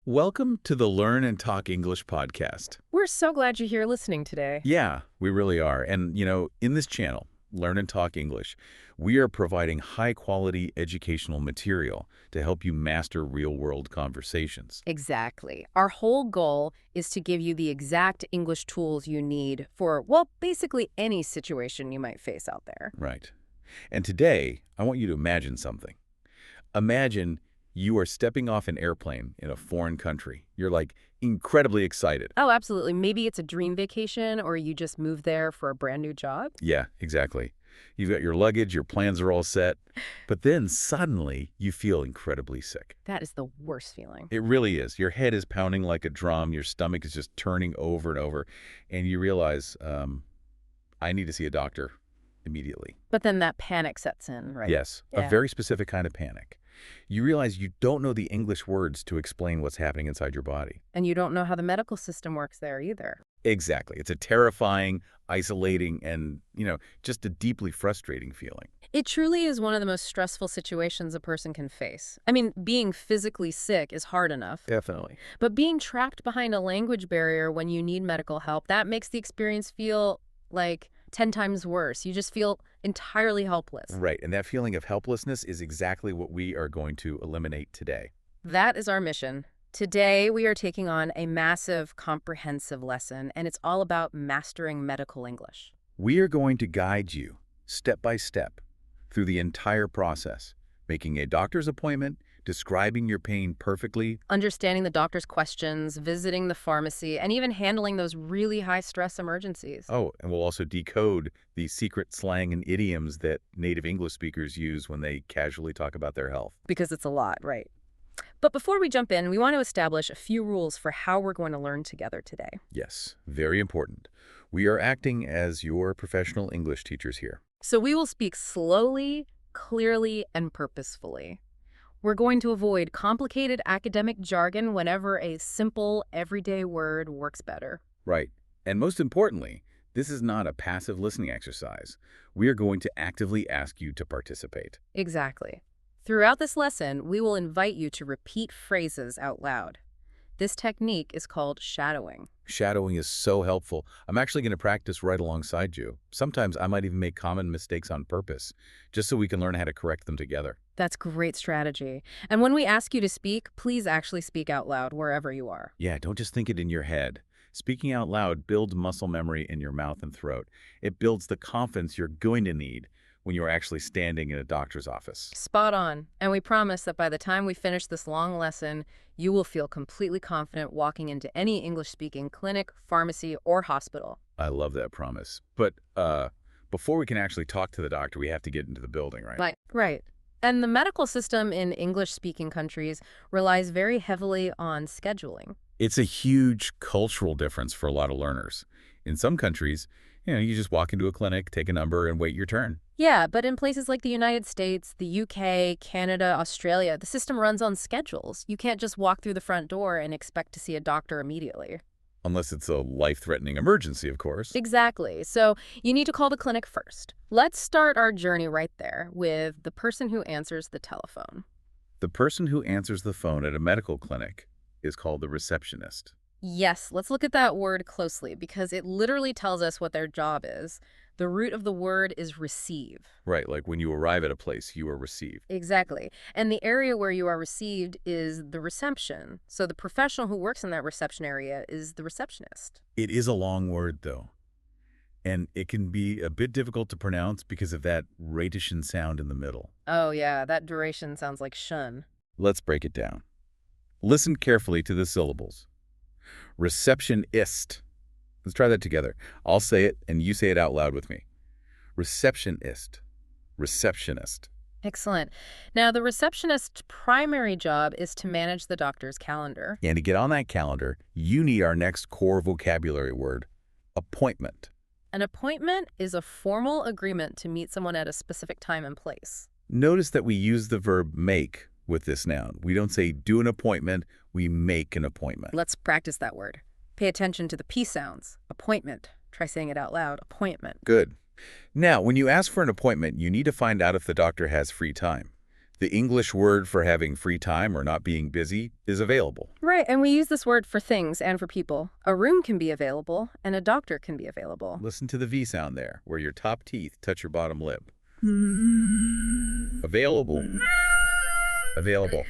Welcome to the Learn and Talk English podcast. We're so glad you're here listening today. Yeah, we really are. And, in this channel, Learn and Talk English, we are providing high-quality educational material to help you master real-world conversations. Exactly. Our whole goal is to give you the exact English tools you need for, well, basically any situation you might face out there. Right. And today, I want you to imagine something. Imagine you are stepping off an airplane in a foreign country. You're like incredibly excited. Oh, absolutely. Maybe it's a dream vacation or you just moved there for a brand new job. Yeah, exactly. You've got your luggage, your plans are all set, but then suddenly you feel incredibly sick. That is the worst feeling. It really is. Your head is pounding like a drum, your stomach is just turning over and over, and you realize, I need to see a doctor immediately. But then that panic sets in, right? Yes, Yeah. a very specific kind of panic. You realize you don't know the English words to explain what's happening inside your body. And you don't know how the medical system works there either. Exactly. It's a terrifying, isolating, and, just a deeply frustrating feeling. It truly is one of the most stressful situations a person can face. I mean, being physically sick is hard enough. Definitely. But being trapped behind a language barrier when you need medical help, that makes the experience feel like 10 times worse. You just feel entirely helpless. Right, and that feeling of helplessness is exactly what we are going to eliminate today. That is our mission. Today, we are taking on a massive, comprehensive lesson, and it's all about mastering medical English. We are going to guide you, step by step, through the entire process, making a doctor's appointment, describing your pain perfectly, Understanding the doctor's questions, visiting the pharmacy, and even handling those really high-stress emergencies. Oh, and we'll also decode the secret slang and idioms that native English speakers use when they casually talk about their health. Because it's a lot, right? But before we jump in, we want to establish a few rules for how we're going to learn together today. Yes, very important. We are acting as your professional English teachers here. So we will speak slowly, clearly, and purposefully. We're going to avoid complicated academic jargon whenever a simple, everyday word works better. Right. And most importantly, this is not a passive listening exercise. We are going to actively ask you to participate. Exactly. Throughout this lesson, we will invite you to repeat phrases out loud. This technique is called shadowing. Shadowing is so helpful. I'm actually going to practice right alongside you. Sometimes I might even make common mistakes on purpose, just so we can learn how to correct them together. That's great strategy. And when we ask you to speak, please actually speak out loud wherever you are. Yeah, don't just think it in your head. Speaking out loud builds muscle memory in your mouth and throat. It builds the confidence you're going to need when you're actually standing in a doctor's office. Spot on. And we promise that by the time we finish this long lesson, you will feel completely confident walking into any English-speaking clinic, pharmacy, or hospital. I love that promise. But before we can actually talk to the doctor, we have to get into the building, right? Right. And the medical system in English-speaking countries relies very heavily on scheduling. It's a huge cultural difference for a lot of learners. In some countries, you just walk into a clinic, take a number, and wait your turn. Yeah, but in places like the United States, the UK, Canada, Australia, the system runs on schedules. You can't just walk through the front door and expect to see a doctor immediately. Unless it's a life-threatening emergency, of course. Exactly. So you need to call the clinic first. Let's start our journey right there with the person who answers the telephone. The person who answers the phone at a medical clinic is called the receptionist. Yes, let's look at that word closely because it literally tells us what their job is. The root of the word is receive. Right, like when you arrive at a place, you are received. Exactly. And the area where you are received is the reception. So the professional who works in that reception area is the receptionist. It is a long word, though. And it can be a bit difficult to pronounce because of that Raytishan sound in the middle. Oh yeah, that duration sounds like shun. Let's break it down. Listen carefully to the syllables. Receptionist. Let's try that together. I'll say it, and you say it out loud with me. Receptionist. Receptionist. Excellent. Now, the receptionist's primary job is to manage the doctor's calendar. And to get on that calendar, you need our next core vocabulary word, appointment. An appointment is a formal agreement to meet someone at a specific time and place. Notice that we use the verb make with this noun. We don't say do an appointment, we make an appointment. Let's practice that word. Pay attention to the P sounds. Appointment. Try saying it out loud. Appointment. Good. Now, when you ask for an appointment, you need to find out if the doctor has free time. The English word for having free time or not being busy is available. Right, and we use this word for things and for people. A room can be available, and a doctor can be available. Listen to the V sound there, where your top teeth touch your bottom lip. Available. Available.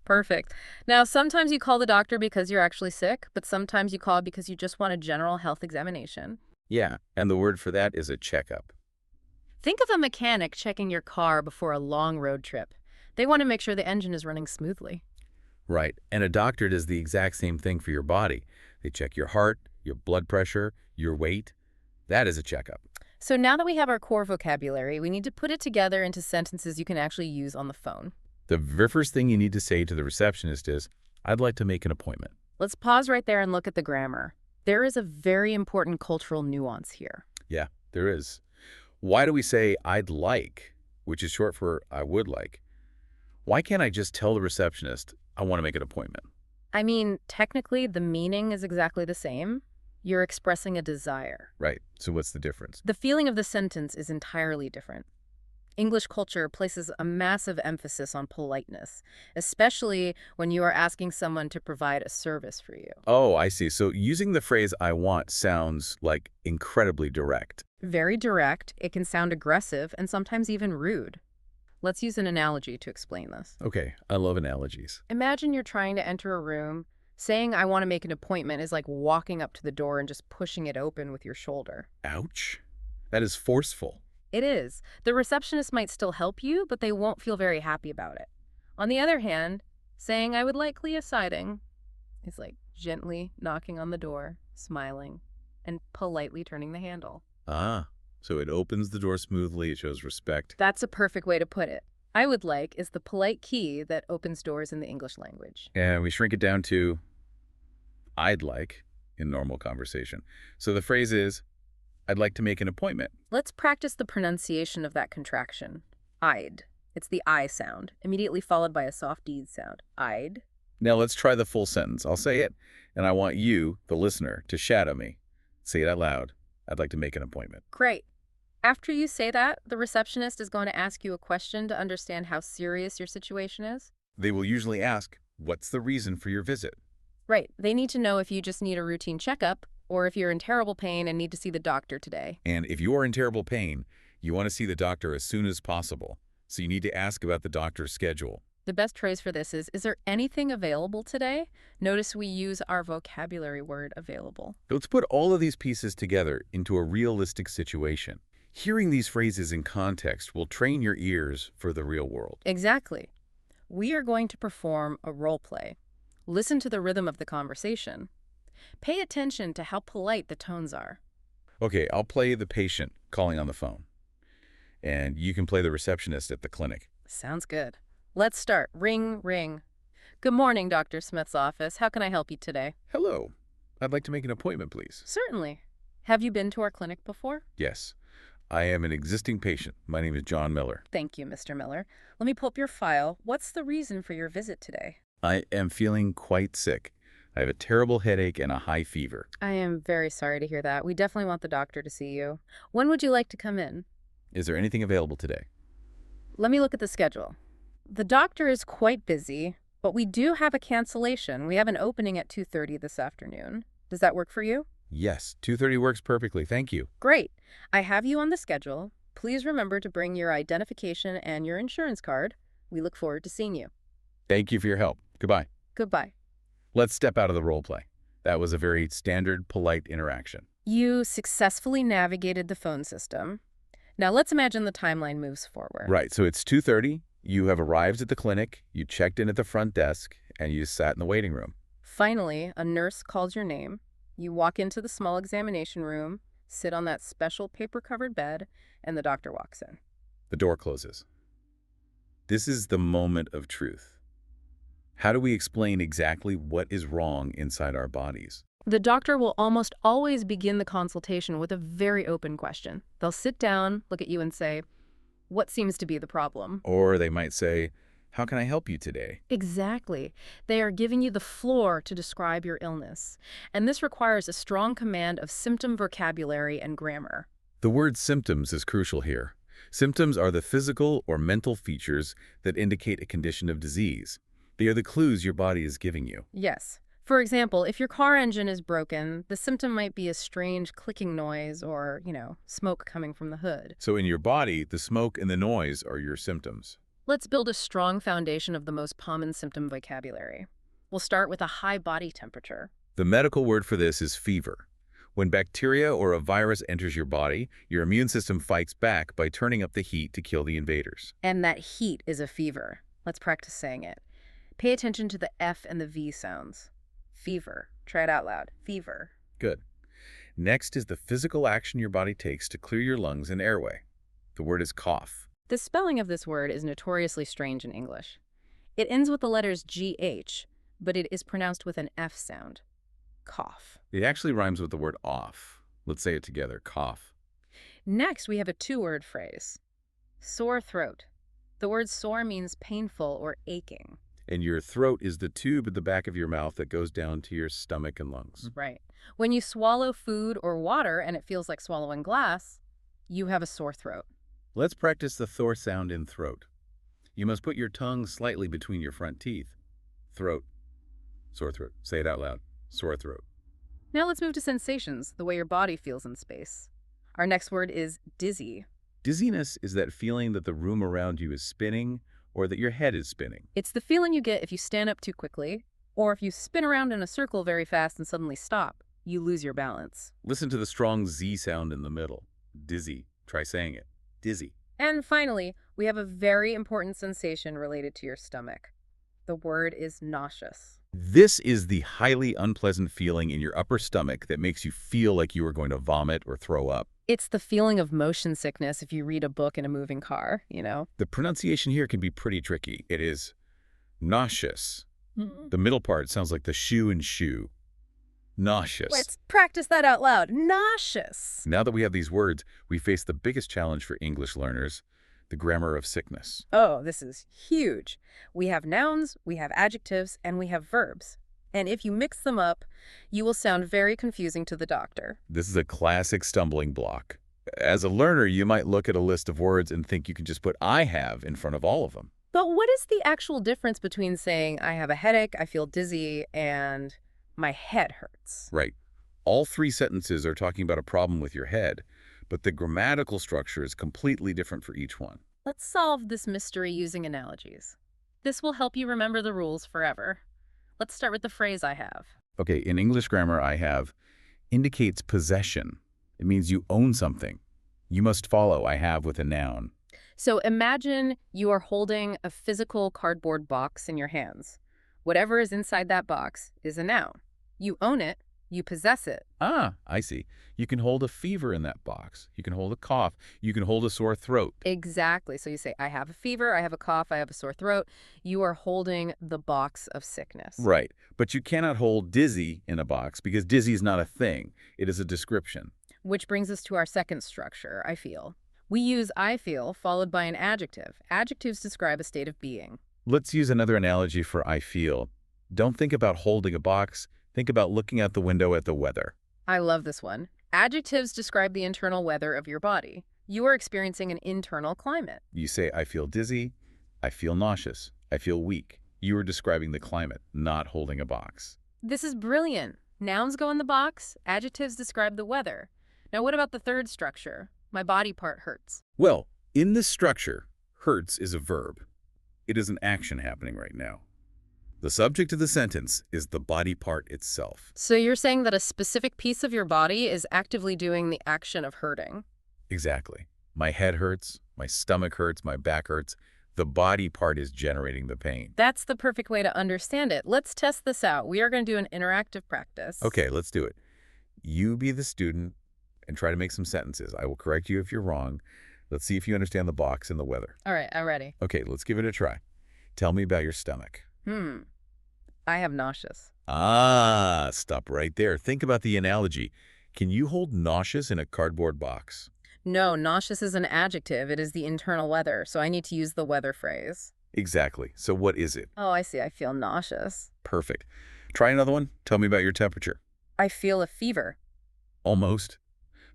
Perfect. Now, sometimes you call the doctor because you're actually sick, but sometimes you call because you just want a general health examination. Yeah, and the word for that is a checkup. Think of a mechanic checking your car before a long road trip. They want to make sure the engine is running smoothly. Right, and a doctor does the exact same thing for your body. They check your heart, your blood pressure, your weight. That is a checkup. So now that we have our core vocabulary, we need to put it together into sentences you can actually use on the phone. The very first thing you need to say to the receptionist is, "I'd like to make an appointment." Let's pause right there and look at the grammar. There is a very important cultural nuance here. Yeah, there is. Why do we say "I'd like," which is short for "I would like"? Why can't I just tell the receptionist, "I want to make an appointment"? I mean, technically, the meaning is exactly the same. You're expressing a desire. Right, so what's the difference? The feeling of the sentence is entirely different. English culture places a massive emphasis on politeness, especially when you are asking someone to provide a service for you. Oh, I see. So using the phrase "I want" sounds like incredibly direct. Very direct, it can sound aggressive and sometimes even rude. Let's use an analogy to explain this. Okay, I love analogies. Imagine you're trying to enter a room. Saying "I want to make an appointment" is like walking up to the door and just pushing it open with your shoulder. Ouch. That is forceful. It is. The receptionist might still help you, but they won't feel very happy about it. On the other hand, saying "I would like Clea siding" is like gently knocking on the door, smiling, and politely turning the handle. Ah, so it opens the door smoothly, it shows respect. That's a perfect way to put it. "I would like" is the polite key that opens doors in the English language. And we shrink it down to "I'd like" in normal conversation. So the phrase is, "I'd like to make an appointment." Let's practice the pronunciation of that contraction. I'd. It's the I sound, immediately followed by a soft D sound. I'd. Now let's try the full sentence. I'll say it, and I want you, the listener, to shadow me. Say it out loud. "I'd like to make an appointment." Great. After you say that, the receptionist is going to ask you a question to understand how serious your situation is. They will usually ask, "What's the reason for your visit?" Right. They need to know if you just need a routine checkup or if you're in terrible pain and need to see the doctor today. And if you are in terrible pain, you want to see the doctor as soon as possible. So you need to ask about the doctor's schedule. The best phrase for this is there anything available today? Notice we use our vocabulary word available. Let's put all of these pieces together into a realistic situation. Hearing these phrases in context will train your ears for the real world. Exactly. We are going to perform a role play. Listen to the rhythm of the conversation. Pay attention to how polite the tones are. Okay, I'll play the patient calling on the phone. And you can play the receptionist at the clinic. Sounds good. Let's start. Ring, ring. Good morning, Dr. Smith's office. How can I help you today? Hello. I'd like to make an appointment, please. Certainly. Have you been to our clinic before? Yes. I am an existing patient. My name is John Miller. Thank you, Mr. Miller. Let me pull up your file. What's the reason for your visit today? I am feeling quite sick. I have a terrible headache and a high fever. I am very sorry to hear that. We definitely want the doctor to see you. When would you like to come in? Is there anything available today? Let me look at the schedule. The doctor is quite busy, but we do have a cancellation. We have an opening at 2:30 this afternoon. Does that work for you? Yes, 2:30 works perfectly. Thank you. Great. I have you on the schedule. Please remember to bring your identification and your insurance card. We look forward to seeing you. Thank you for your help. Goodbye. Goodbye. Let's step out of the role play. That was a very standard, polite interaction. You successfully navigated the phone system. Now let's imagine the timeline moves forward. Right, so it's 2:30. You have arrived at the clinic, you checked in at the front desk, and you sat in the waiting room. Finally, a nurse calls your name. You walk into the small examination room, sit on that special paper-covered bed, and the doctor walks in. The door closes. This is the moment of truth. How do we explain exactly what is wrong inside our bodies? The doctor will almost always begin the consultation with a very open question. They'll sit down, look at you, and say, "What seems to be the problem?" Or they might say, "How can I help you today?" Exactly. They are giving you the floor to describe your illness. And this requires a strong command of symptom vocabulary and grammar. The word symptoms is crucial here. Symptoms are the physical or mental features that indicate a condition of disease. They are the clues your body is giving you. Yes. For example, if your car engine is broken, the symptom might be a strange clicking noise or, smoke coming from the hood. So in your body, the smoke and the noise are your symptoms. Let's build a strong foundation of the most common symptom vocabulary. We'll start with a high body temperature. The medical word for this is fever. When bacteria or a virus enters your body, your immune system fights back by turning up the heat to kill the invaders. And that heat is a fever. Let's practice saying it. Pay attention to the F and the V sounds. Fever. Try it out loud. Fever. Good. Next is the physical action your body takes to clear your lungs and airway. The word is cough. The spelling of this word is notoriously strange in English. It ends with the letters GH, but it is pronounced with an F sound. Cough. It actually rhymes with the word off. Let's say it together, cough. Next, we have a two-word phrase. Sore throat. The word sore means painful or aching. And your throat is the tube at the back of your mouth that goes down to your stomach and lungs. Right. When you swallow food or water and it feels like swallowing glass, you have a sore throat. Let's practice the Thor sound in throat. You must put your tongue slightly between your front teeth. Throat. Sore throat. Say it out loud. Sore throat. Now let's move to sensations, the way your body feels in space. Our next word is dizzy. Dizziness is that feeling that the room around you is spinning or that your head is spinning. It's the feeling you get if you stand up too quickly, or if you spin around in a circle very fast and suddenly stop. You lose your balance. Listen to the strong Z sound in the middle. Dizzy. Try saying it. Dizzy. And finally, we have a very important sensation related to your stomach. The word is nauseous. This is the highly unpleasant feeling in your upper stomach that makes you feel like you are going to vomit or throw up. It's the feeling of motion sickness if you read a book in a moving car, The pronunciation here can be pretty tricky. It is nauseous. Mm. The middle part sounds like the shoe and shoe. Nauseous. Let's practice that out loud. Nauseous. Now that we have these words, we face the biggest challenge for English learners, the grammar of sickness. Oh, this is huge. We have nouns, we have adjectives, and we have verbs. And if you mix them up, you will sound very confusing to the doctor. This is a classic stumbling block. As a learner, you might look at a list of words and think you can just put I have in front of all of them. But what is the actual difference between saying I have a headache, I feel dizzy, and my head hurts? Right. All three sentences are talking about a problem with your head, but the grammatical structure is completely different for each one. Let's solve this mystery using analogies. This will help you remember the rules forever. Let's start with the phrase I have. Okay, in English grammar, I have indicates possession. It means you own something. You must follow I have with a noun. So imagine you are holding a physical cardboard box in your hands. Whatever is inside that box is a noun. You own it, you possess it. Ah, I see. You can hold a fever in that box. You can hold a cough. You can hold a sore throat. Exactly. So you say, I have a fever, I have a cough, I have a sore throat. You are holding the box of sickness. Right. But you cannot hold dizzy in a box because dizzy is not a thing. It is a description. Which brings us to our second structure, I feel. We use I feel followed by an adjective. Adjectives describe a state of being. Let's use another analogy for I feel. Don't think about holding a box. Think about looking out the window at the weather. I love this one. Adjectives describe the internal weather of your body. You are experiencing an internal climate. You say, I feel dizzy. I feel nauseous. I feel weak. You are describing the climate, not holding a box. This is brilliant. Nouns go in the box. Adjectives describe the weather. Now what about the third structure? My body part hurts. Well, in this structure, hurts is a verb. It is an action happening right now. The subject of the sentence is the body part itself. So you're saying that a specific piece of your body is actively doing the action of hurting? Exactly. My head hurts, my stomach hurts, my back hurts. The body part is generating the pain. That's the perfect way to understand it. Let's test this out. We are going to do an interactive practice. Okay, let's do it. You be the student and try to make some sentences. I will correct you if you're wrong. Let's see if you understand the box and the weather. All right, I'm ready. Okay, let's give it a try. Tell me about your stomach. I have nauseous. Ah, stop right there. Think about the analogy. Can you hold nauseous in a cardboard box? No, nauseous is an adjective. It is the internal weather, so I need to use the weather phrase. Exactly. So what is it? Oh, I see. I feel nauseous. Perfect. Try another one. Tell me about your temperature. I feel a fever. Almost.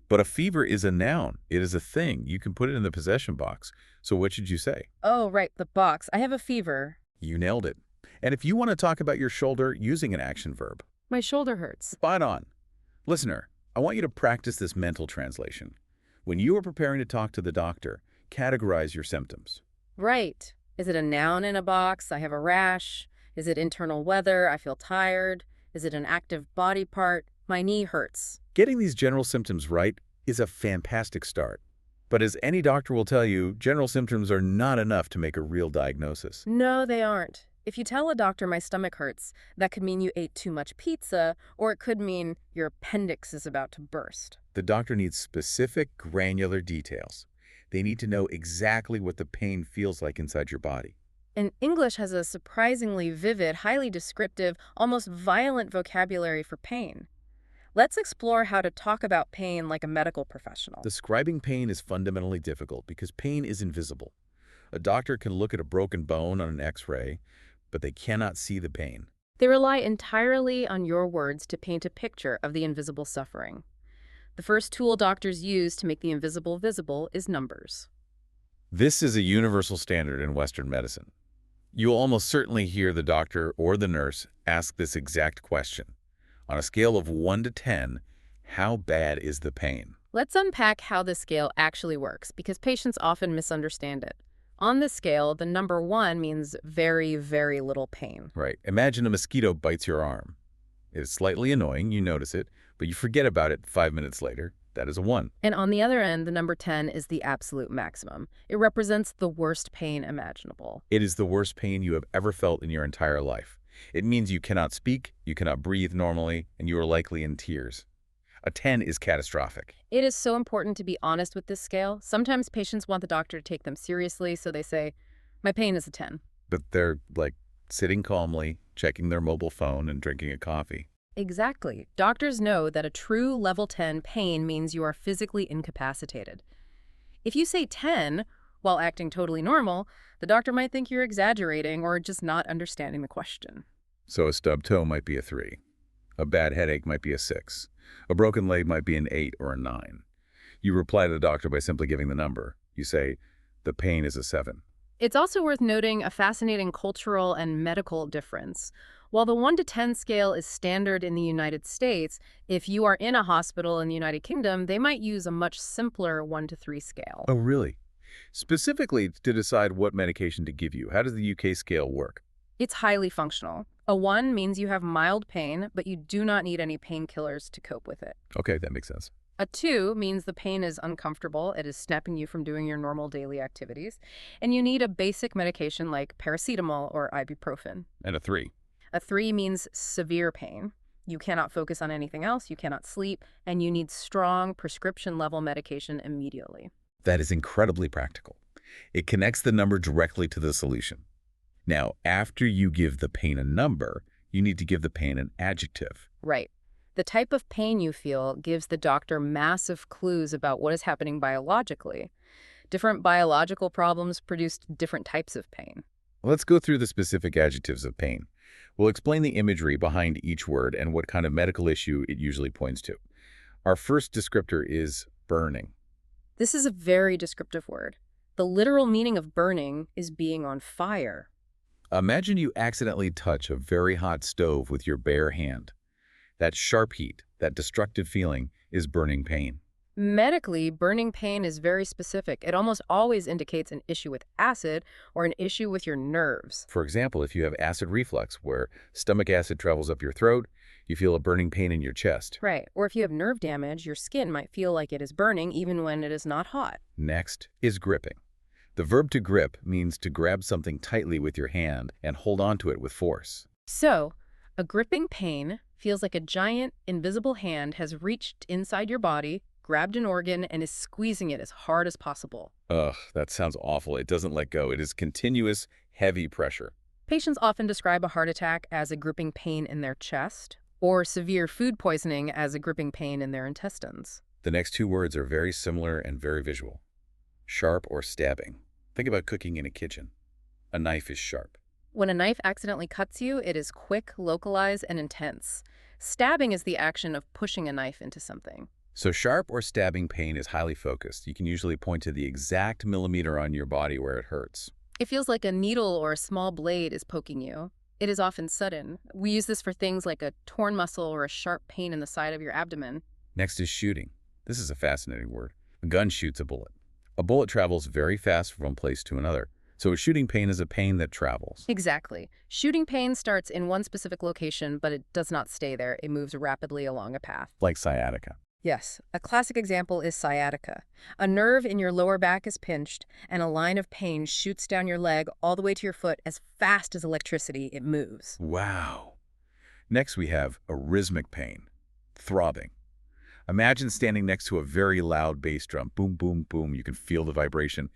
But a fever is a noun. It is a thing. You can put it in the possession box. So what should you say? Oh, right, the box. I have a fever. You nailed it. And if you want to talk about your shoulder using an action verb, My shoulder hurts. spot on. Listener, I want you to practice this mental translation. When you are preparing to talk to the doctor, categorize your symptoms. Right. Is it a noun in a box? I have a rash. Is it internal weather? I feel tired. Is it an active body part? My knee hurts. Getting these general symptoms right is a fantastic start. But as any doctor will tell you, general symptoms are not enough to make a real diagnosis. No, they aren't. If you tell a doctor my stomach hurts, that could mean you ate too much pizza, or it could mean your appendix is about to burst. The doctor needs specific, granular details. They need to know exactly what the pain feels like inside your body. And English has a surprisingly vivid, highly descriptive, almost violent vocabulary for pain. Let's explore how to talk about pain like a medical professional. Describing pain is fundamentally difficult because pain is invisible. A doctor can look at a broken bone on an X-ray, but they cannot see the pain. They rely entirely on your words to paint a picture of the invisible suffering. The first tool doctors use to make the invisible visible is numbers. This is a universal standard in Western medicine. You will almost certainly hear the doctor or the nurse ask this exact question. On a scale of 1 to 10, how bad is the pain? Let's unpack how this scale actually works, because patients often misunderstand it. On this scale, the number 1 means very, very little pain. Right. Imagine a mosquito bites your arm. It is slightly annoying, you notice it, but you forget about it 5 minutes later. That is a 1. And on the other end, the number 10 is the absolute maximum. It represents the worst pain imaginable. It is the worst pain you have ever felt in your entire life. It means you cannot speak, you cannot breathe normally, and you are likely in tears. A 10 is catastrophic. It is so important to be honest with this scale. Sometimes patients want the doctor to take them seriously, so they say, my pain is a 10. But they're like sitting calmly, checking their mobile phone and drinking a coffee. Exactly. Doctors know that a true level 10 pain means you are physically incapacitated. If you say 10 while acting totally normal, the doctor might think you're exaggerating or just not understanding the question. So a stubbed toe might be a 3. A bad headache might be a 6. A broken leg might be an 8 or a 9. You reply to the doctor by simply giving the number. You say, the pain is a 7. It's also worth noting a fascinating cultural and medical difference. While the 1 to 10 scale is standard in the United States, if you are in a hospital in the United Kingdom, they might use a much simpler 1 to 3 scale. Oh, really? Specifically to decide what medication to give you, how does the UK scale work? It's highly functional. A 1 means you have mild pain, but you do not need any painkillers to cope with it. Okay, that makes sense. A 2 means the pain is uncomfortable, it is snapping you from doing your normal daily activities, and you need a basic medication like paracetamol or ibuprofen. And a 3. A 3 means severe pain. You cannot focus on anything else, you cannot sleep, and you need strong prescription-level medication immediately. That is incredibly practical. It connects the number directly to the solution. Now, after you give the pain a number, you need to give the pain an adjective. Right. The type of pain you feel gives the doctor massive clues about what is happening biologically. Different biological problems produce different types of pain. Let's go through the specific adjectives of pain. We'll explain the imagery behind each word and what kind of medical issue it usually points to. Our first descriptor is burning. This is a very descriptive word. The literal meaning of burning is being on fire. Imagine you accidentally touch a very hot stove with your bare hand. That sharp heat, that destructive feeling, is burning pain. Medically, burning pain is very specific. It almost always indicates an issue with acid or an issue with your nerves. For example, if you have acid reflux, where stomach acid travels up your throat, you feel a burning pain in your chest. Right. Or if you have nerve damage, your skin might feel like it is burning even when it is not hot. Next is gripping. The verb to grip means to grab something tightly with your hand and hold onto it with force. So, a gripping pain feels like a giant, invisible hand has reached inside your body, grabbed an organ, and is squeezing it as hard as possible. Ugh, that sounds awful. It doesn't let go. It is continuous, heavy pressure. Patients often describe a heart attack as a gripping pain in their chest, or severe food poisoning as a gripping pain in their intestines. The next two words are very similar and very visual. Sharp or stabbing. Think about cooking in a kitchen. A knife is sharp. When a knife accidentally cuts you, it is quick, localized, and intense. Stabbing is the action of pushing a knife into something. So sharp or stabbing pain is highly focused. You can usually point to the exact millimeter on your body where it hurts. It feels like a needle or a small blade is poking you. It is often sudden. We use this for things like a torn muscle or a sharp pain in the side of your abdomen. Next is shooting. This is a fascinating word. A gun shoots a bullet. A bullet travels very fast from one place to another. So a shooting pain is a pain that travels. Exactly. Shooting pain starts in one specific location, but it does not stay there. It moves rapidly along a path. Like sciatica. Yes, a classic example is sciatica. A nerve in your lower back is pinched, and a line of pain shoots down your leg all the way to your foot as fast as electricity it moves. Wow. Next we have arrhythmic pain. Throbbing. Imagine standing next to a very loud bass drum. Boom, boom, boom. You can feel the vibration.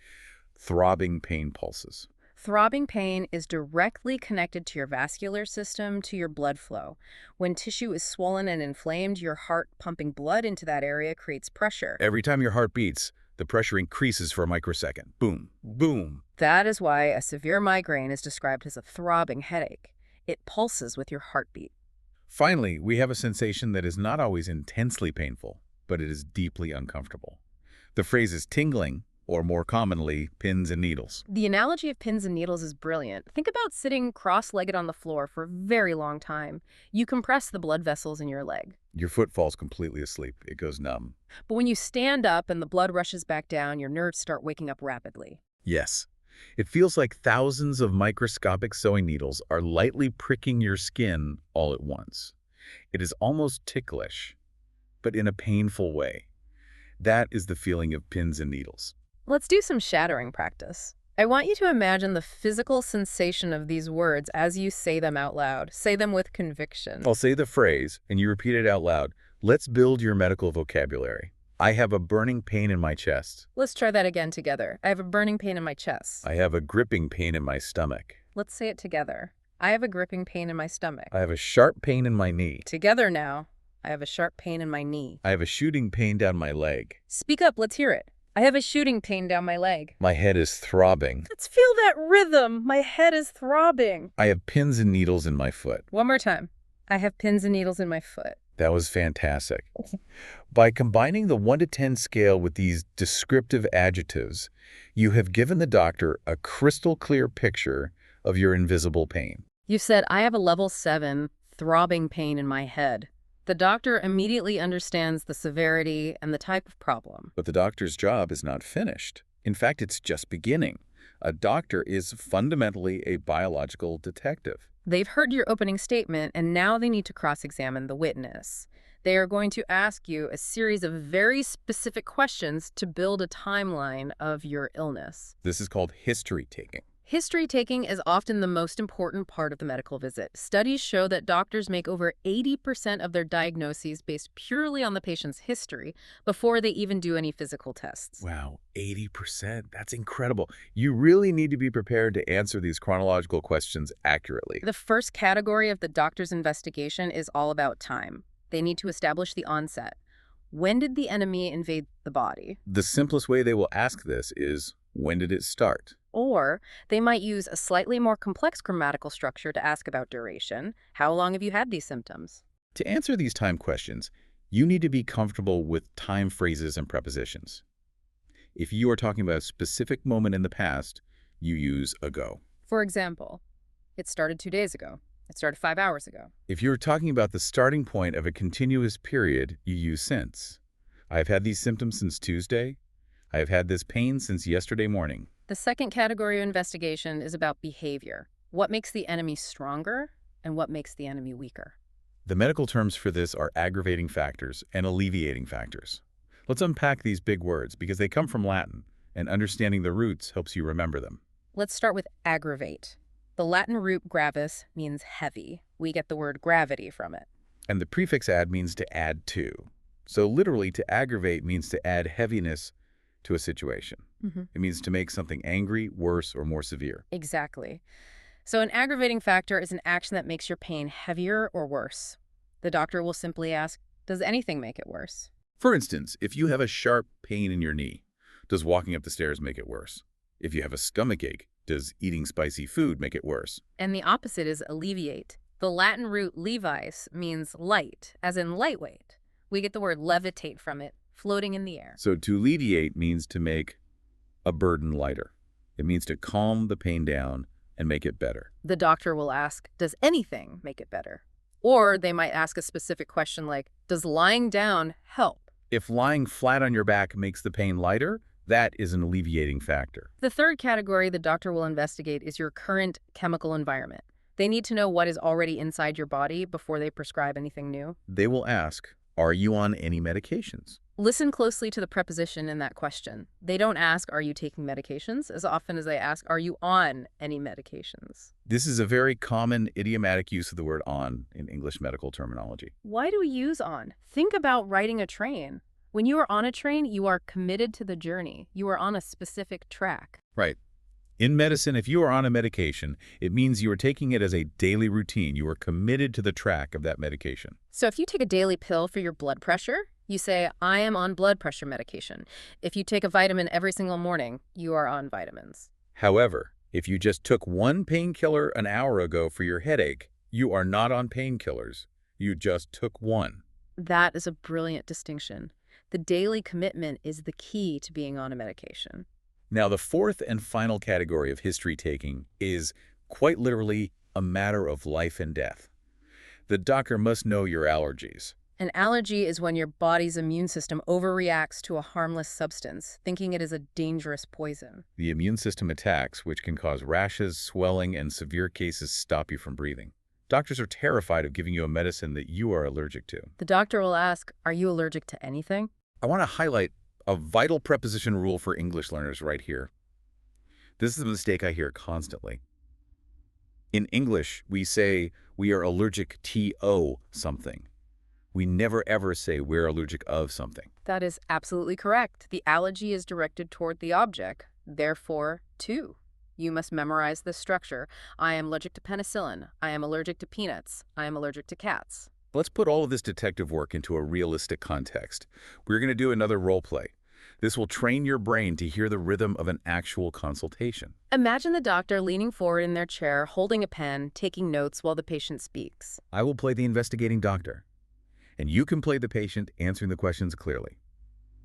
Throbbing pain pulses. Throbbing pain is directly connected to your vascular system, to your blood flow. When tissue is swollen and inflamed, your heart pumping blood into that area creates pressure. Every time your heart beats, the pressure increases for a microsecond. Boom, boom. That is why a severe migraine is described as a throbbing headache. It pulses with your heartbeat. Finally, we have a sensation that is not always intensely painful, but it is deeply uncomfortable. The phrase is tingling, or more commonly, pins and needles. The analogy of pins and needles is brilliant. Think about sitting cross-legged on the floor for a very long time. You compress the blood vessels in your leg. Your foot falls completely asleep. It goes numb. But when you stand up and the blood rushes back down, your nerves start waking up rapidly. Yes. It feels like thousands of microscopic sewing needles are lightly pricking your skin all at once. It is almost ticklish, but in a painful way. That is the feeling of pins and needles. Let's do some shattering practice. I want you to imagine the physical sensation of these words as you say them out loud. Say them with conviction. I'll say the phrase, and you repeat it out loud. Let's build your medical vocabulary. I have a burning pain in my chest. Let's try that again together. I have a burning pain in my chest. I have a gripping pain in my stomach. Let's say it together. I have a gripping pain in my stomach. I have a sharp pain in my knee. Together now. I have a sharp pain in my knee. I have a shooting pain down my leg. Speak up, let's hear it. I have a shooting pain down my leg. My head is throbbing. Let's feel that rhythm. My head is throbbing. I have pins and needles in my foot. One more time. I have pins and needles in my foot. That was fantastic. By combining the 1 to 10 scale with these descriptive adjectives, you have given the doctor a crystal clear picture of your invisible pain. You said, I have a level 7 throbbing pain in my head. The doctor immediately understands the severity and the type of problem. But the doctor's job is not finished. In fact, it's just beginning. A doctor is fundamentally a biological detective. They've heard your opening statement, and now they need to cross-examine the witness. They are going to ask you a series of very specific questions to build a timeline of your illness. This is called history taking. History taking is often the most important part of the medical visit. Studies show that doctors make over 80% of their diagnoses based purely on the patient's history before they even do any physical tests. Wow, 80%. That's incredible. You really need to be prepared to answer these chronological questions accurately. The first category of the doctor's investigation is all about time. They need to establish the onset. When did the enemy invade the body? The simplest way they will ask this is, when did it start? Or they might use a slightly more complex grammatical structure to ask about duration. How long have you had these symptoms? To answer these time questions, you need to be comfortable with time phrases and prepositions. If you are talking about a specific moment in the past, you use ago. For example, it started 2 days ago. It started 5 hours ago. If you're talking about the starting point of a continuous period, you use since. I have had these symptoms since Tuesday. I have had this pain since yesterday morning. The second category of investigation is about behavior. What makes the enemy stronger and what makes the enemy weaker? The medical terms for this are aggravating factors and alleviating factors. Let's unpack these big words because they come from Latin, and understanding the roots helps you remember them. Let's start with aggravate. The Latin root gravis means heavy. We get the word gravity from it. And the prefix add means to add to. So literally, to aggravate means to add heaviness to a situation. It means to make something angry, worse, or more severe. Exactly. So an aggravating factor is an action that makes your pain heavier or worse. The doctor will simply ask, does anything make it worse? For instance, if you have a sharp pain in your knee, does walking up the stairs make it worse? If you have a stomach ache, does eating spicy food make it worse? And the opposite is alleviate. The Latin root levis means light, as in lightweight. We get the word levitate from it, floating in the air. So to alleviate means to make a burden lighter. It means to calm the pain down and make it better. The doctor will ask, does anything make it better? Or they might ask a specific question like, does lying down help? If lying flat on your back makes the pain lighter, that is an alleviating factor. The third category the doctor will investigate is your current chemical environment. They need to know what is already inside your body before they prescribe anything new. They will ask, are you on any medications? Listen closely to the preposition in that question. They don't ask, are you taking medications, as often as they ask, are you on any medications? This is a very common idiomatic use of the word on in English medical terminology. Why do we use on? Think about riding a train. When you are on a train, you are committed to the journey. You are on a specific track. Right. In medicine, if you are on a medication, it means you are taking it as a daily routine. You are committed to the track of that medication. So if you take a daily pill for your blood pressure, you say, I am on blood pressure medication. If you take a vitamin every single morning, you are on vitamins. However, if you just took one painkiller an hour ago for your headache, you are not on painkillers. You just took one. That is a brilliant distinction. The daily commitment is the key to being on a medication. Now, the fourth and final category of history taking is quite literally a matter of life and death. The doctor must know your allergies. An allergy is when your body's immune system overreacts to a harmless substance, thinking it is a dangerous poison. The immune system attacks, which can cause rashes, swelling, and severe cases stop you from breathing. Doctors are terrified of giving you a medicine that you are allergic to. The doctor will ask, are you allergic to anything? I want to highlight a vital preposition rule for English learners right here. This is a mistake I hear constantly. In English, we say we are allergic to something. We never ever say we're allergic of something. That is absolutely correct. The allergy is directed toward the object, therefore, to. You must memorize this structure. I am allergic to penicillin. I am allergic to peanuts. I am allergic to cats. Let's put all of this detective work into a realistic context. We're going to do another role play. This will train your brain to hear the rhythm of an actual consultation. Imagine the doctor leaning forward in their chair, holding a pen, taking notes while the patient speaks. I will play the investigating doctor, and you can play the patient answering the questions clearly.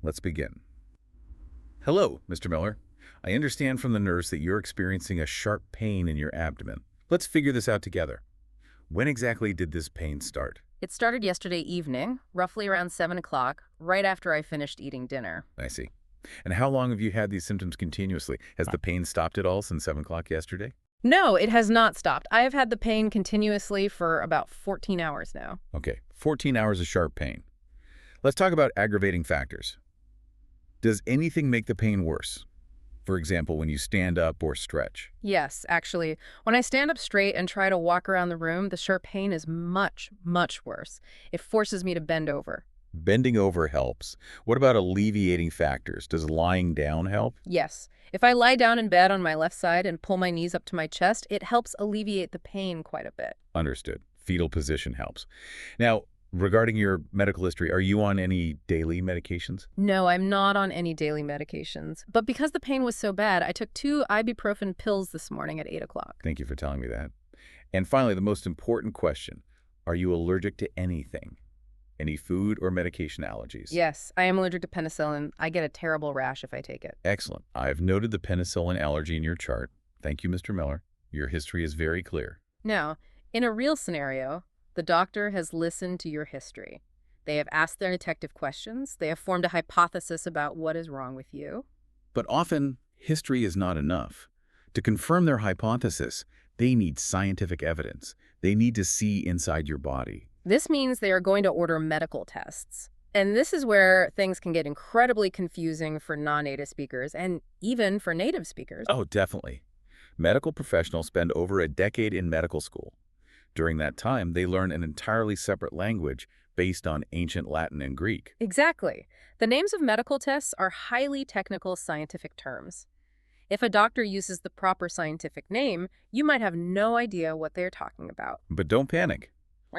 Let's begin. Hello, Mr. Miller. I understand from the nurse that you're experiencing a sharp pain in your abdomen. Let's figure this out together. When exactly did this pain start? It started yesterday evening, roughly around 7 o'clock, right after I finished eating dinner. I see. And how long have you had these symptoms continuously? Has the pain stopped at all since 7 o'clock yesterday? No, it has not stopped. I have had the pain continuously for about 14 hours now. Okay, 14 hours of sharp pain. Let's talk about aggravating factors. Does anything make the pain worse? For example, when you stand up or stretch? Yes, actually. When I stand up straight and try to walk around the room, the sharp pain is much, much worse. It forces me to bend over. Bending over helps. What about alleviating factors? Does lying down help? Yes. If I lie down in bed on my left side and pull my knees up to my chest, it helps alleviate the pain quite a bit. Understood. Fetal position helps. Now, regarding your medical history, are you on any daily medications? No, I'm not on any daily medications. But because the pain was so bad, I took 2 ibuprofen pills this morning at 8 o'clock. Thank you for telling me that. And finally, the most important question. Are you allergic to anything? Any food or medication allergies? Yes, I am allergic to penicillin. I get a terrible rash if I take it. Excellent. I've noted the penicillin allergy in your chart. Thank you, Mr. Miller. Your history is very clear. Now, in a real scenario, the doctor has listened to your history. They have asked their detective questions. They have formed a hypothesis about what is wrong with you. But often, history is not enough. To confirm their hypothesis, they need scientific evidence. They need to see inside your body. This means they are going to order medical tests. And this is where things can get incredibly confusing for non-native speakers and even for native speakers. Oh, definitely. Medical professionals spend over a decade in medical school. During that time, they learn an entirely separate language based on ancient Latin and Greek. Exactly. The names of medical tests are highly technical scientific terms. If a doctor uses the proper scientific name, you might have no idea what they're talking about. But don't panic.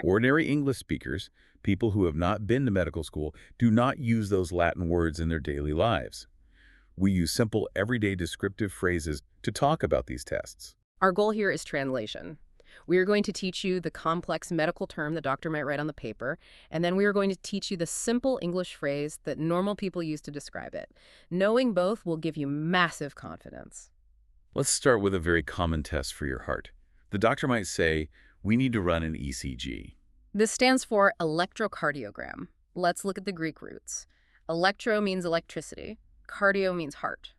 Ordinary English speakers, people who have not been to medical school, do not use those Latin words in their daily lives. We use simple, everyday descriptive phrases to talk about these tests. Our goal here is translation. We are going to teach you the complex medical term the doctor might write on the paper, and then we are going to teach you the simple English phrase that normal people use to describe it. Knowing both will give you massive confidence. Let's start with a very common test for your heart. The doctor might say, we need to run an ECG. This stands for electrocardiogram. Let's look at the Greek roots. Electro means electricity. Cardio means heart.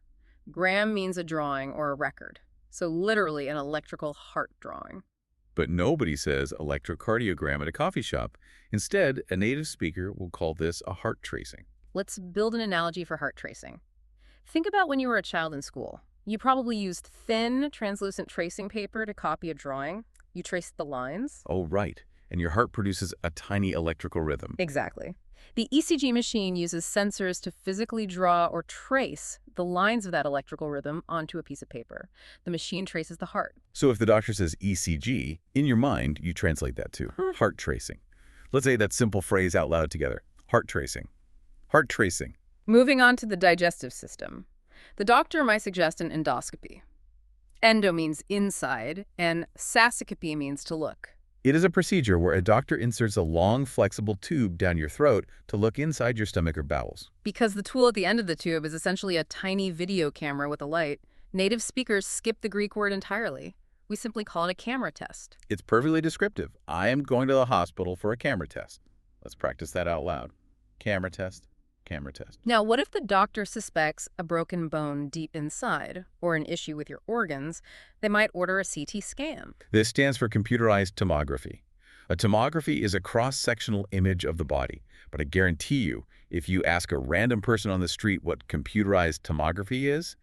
Gram means a drawing or a record. So literally an electrical heart drawing. But nobody says electrocardiogram at a coffee shop. Instead, a native speaker will call this a heart tracing. Let's build an analogy for heart tracing. Think about when you were a child in school. You probably used thin, translucent tracing paper to copy a drawing. You traced the lines. Oh, right. And your heart produces a tiny electrical rhythm. Exactly. The ECG machine uses sensors to physically draw or trace the lines of that electrical rhythm onto a piece of paper. The machine traces the heart. So if the doctor says ECG, in your mind, you translate that to heart tracing. Let's say that simple phrase out loud together. Heart tracing. Heart tracing. Moving on to the digestive system. The doctor might suggest an endoscopy. Endo means inside, and sasicopy means to look. It is a procedure where a doctor inserts a long, flexible tube down your throat to look inside your stomach or bowels. Because the tool at the end of the tube is essentially a tiny video camera with a light, native speakers skip the Greek word entirely. We simply call it a camera test. It's perfectly descriptive. I am going to the hospital for a camera test. Let's practice that out loud. Camera test, camera test. Now, what if the doctor suspects a broken bone deep inside or an issue with your organs? They might order a CT scan. This stands for computerized tomography. A tomography is a cross-sectional image of the body. But I guarantee you, if you ask a random person on the street what computerized tomography is,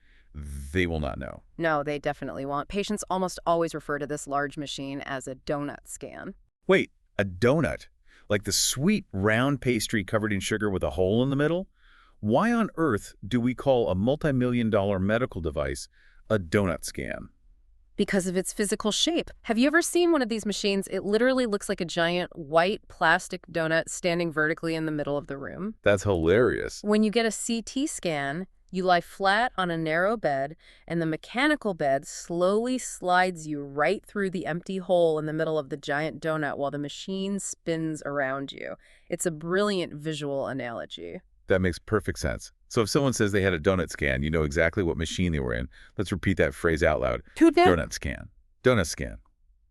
they will not know. No, they definitely won't. Patients almost always refer to this large machine as a donut scan. Wait, a donut? Like the sweet round pastry covered in sugar with a hole in the middle? Why on earth do we call a multi-million-dollar medical device a donut scan? Because of its physical shape. Have you ever seen one of these machines? It literally looks like a giant white plastic donut standing vertically in the middle of the room. That's hilarious. When you get a CT scan, you lie flat on a narrow bed, and the mechanical bed slowly slides you right through the empty hole in the middle of the giant donut while the machine spins around you. It's a brilliant visual analogy. That makes perfect sense. So if someone says they had a donut scan, you know exactly what machine they were in. Let's repeat that phrase out loud. Donut scan. Donut scan.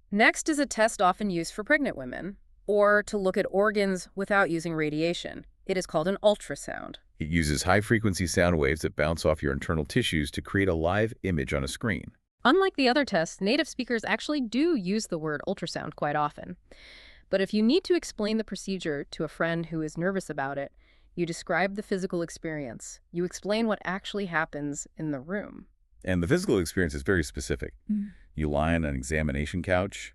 Next is a test often used for pregnant women, or to look at organs without using radiation. It is called an ultrasound. It uses high-frequency sound waves that bounce off your internal tissues to create a live image on a screen. Unlike the other tests, native speakers actually do use the word ultrasound quite often. But if you need to explain the procedure to a friend who is nervous about it, you describe the physical experience. You explain what actually happens in the room. And the physical experience is very specific. You lie on an examination couch.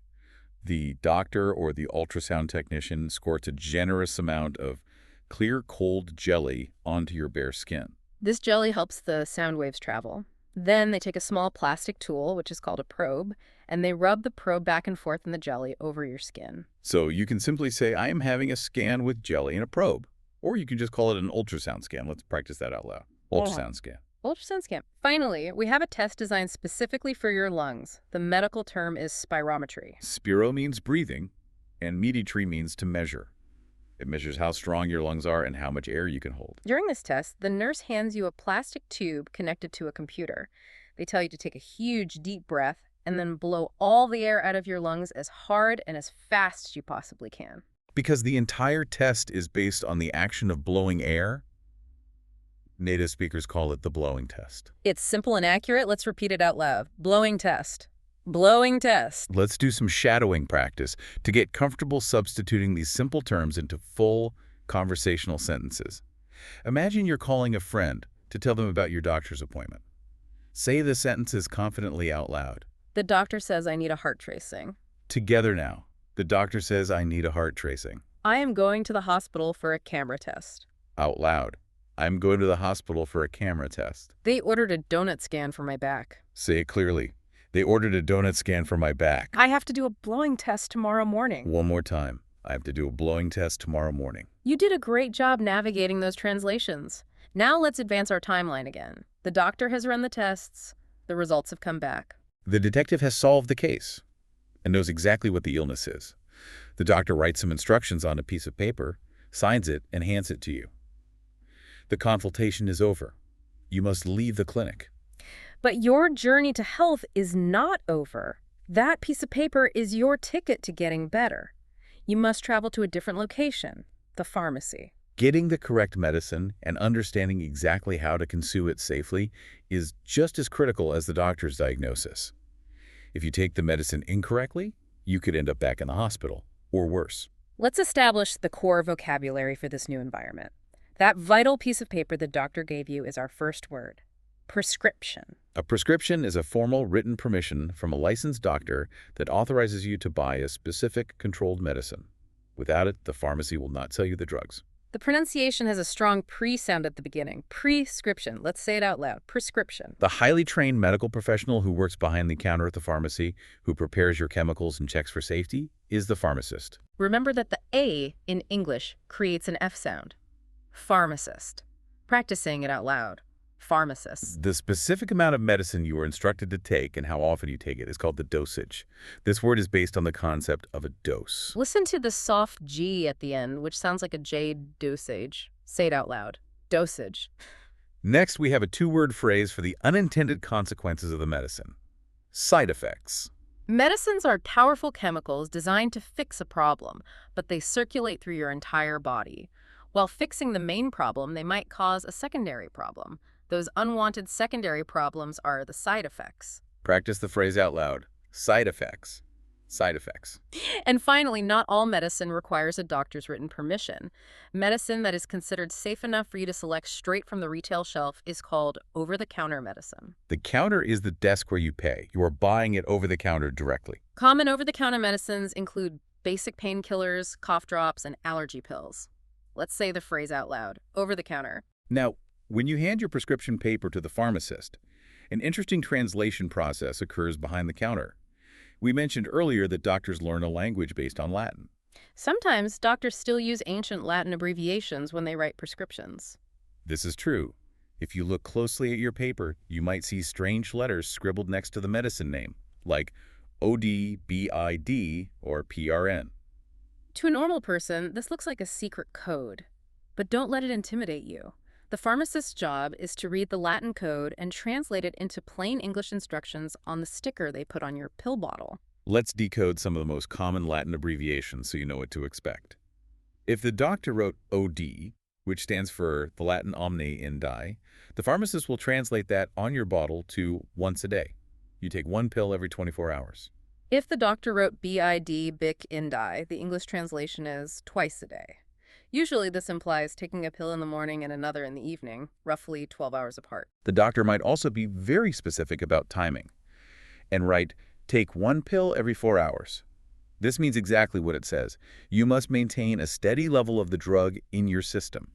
The doctor or the ultrasound technician squirts a generous amount of clear, cold jelly onto your bare skin. This jelly helps the sound waves travel. Then they take a small plastic tool, which is called a probe, and they rub the probe back and forth in the jelly over your skin. So you can simply say, I am having a scan with jelly and a probe. Or you can just call it an ultrasound scan. Let's practice that out loud. Ultrasound scan. Ultrasound scan. Finally, we have a test designed specifically for your lungs. The medical term is spirometry. Spiro means breathing, and metry means to measure. It measures how strong your lungs are and how much air you can hold. During this test, the nurse hands you a plastic tube connected to a computer. They tell you to take a huge, deep breath and then blow all the air out of your lungs as hard and as fast as you possibly can. Because the entire test is based on the action of blowing air, native speakers call it the blowing test. It's simple and accurate. Let's repeat it out loud. Blowing test. Blowing test. Let's do some shadowing practice to get comfortable substituting these simple terms into full conversational sentences. Imagine you're calling a friend to tell them about your doctor's appointment. Say the sentences confidently out loud. The doctor says I need a heart tracing. Together now. The doctor says I need a heart tracing. I am going to the hospital for a camera test. Out loud. I'm going to the hospital for a camera test. They ordered a donut scan for my back. Say it clearly. They ordered a donut scan for my back. I have to do a blowing test tomorrow morning. One more time. I have to do a blowing test tomorrow morning. You did a great job navigating those translations. Now let's advance our timeline again. The doctor has run the tests. The results have come back. The detective has solved the case. and knows exactly what the illness is. The doctor writes some instructions on a piece of paper, signs it, and hands it to you. The consultation is over. You must leave the clinic. But your journey to health is not over. That piece of paper is your ticket to getting better. You must travel to a different location, the pharmacy. Getting the correct medicine and understanding exactly how to consume it safely is just as critical as the doctor's diagnosis. If you take the medicine incorrectly, you could end up back in the hospital, or worse. Let's establish the core vocabulary for this new environment. That vital piece of paper the doctor gave you is our first word, prescription. A prescription is a formal written permission from a licensed doctor that authorizes you to buy a specific controlled medicine. Without it, the pharmacy will not sell you the drugs. The pronunciation has a strong pre sound at the beginning. Prescription. Let's say it out loud. Prescription. The highly trained medical professional who works behind the counter at the pharmacy, who prepares your chemicals and checks for safety, is the pharmacist. Remember that the A in English creates an F sound. Pharmacist. Practice saying it out loud. Pharmacist. The specific amount of medicine you are instructed to take and how often you take it is called the dosage. This word is based on the concept of a dose. Listen to the soft G at the end, which sounds like a J, dosage. Say it out loud. Dosage. Next, we have a two-word phrase for the unintended consequences of the medicine. Side effects. Medicines are powerful chemicals designed to fix a problem, but they circulate through your entire body. While fixing the main problem, they might cause a secondary problem. Those unwanted secondary problems are the side effects. Practice the phrase out loud. Side effects. Side effects. And finally, not all medicine requires a doctor's written permission. Medicine that is considered safe enough for you to select straight from the retail shelf is called over-the-counter medicine. The counter is the desk where you pay. You are buying it over the counter directly. Common over-the-counter medicines include basic painkillers, cough drops, and allergy pills. Let's say the phrase out loud. Over-the-counter. Now, when you hand your prescription paper to the pharmacist, an interesting translation process occurs behind the counter. We mentioned earlier that doctors learn a language based on Latin. Sometimes doctors still use ancient Latin abbreviations when they write prescriptions. This is true. If you look closely at your paper, you might see strange letters scribbled next to the medicine name, like OD, BID, or PRN. To a normal person, this looks like a secret code. But don't let it intimidate you. The pharmacist's job is to read the Latin code and translate it into plain English instructions on the sticker they put on your pill bottle. Let's decode some of the most common Latin abbreviations so you know what to expect. If the doctor wrote OD, which stands for the Latin Omne Indi, the pharmacist will translate that on your bottle to once a day. You take one pill every 24 hours. If the doctor wrote BID, Bic Indi, the English translation is twice a day. Usually this implies taking a pill in the morning and another in the evening, roughly 12 hours apart. The doctor might also be very specific about timing and write, take one pill every 4 hours. This means exactly what it says. You must maintain a steady level of the drug in your system.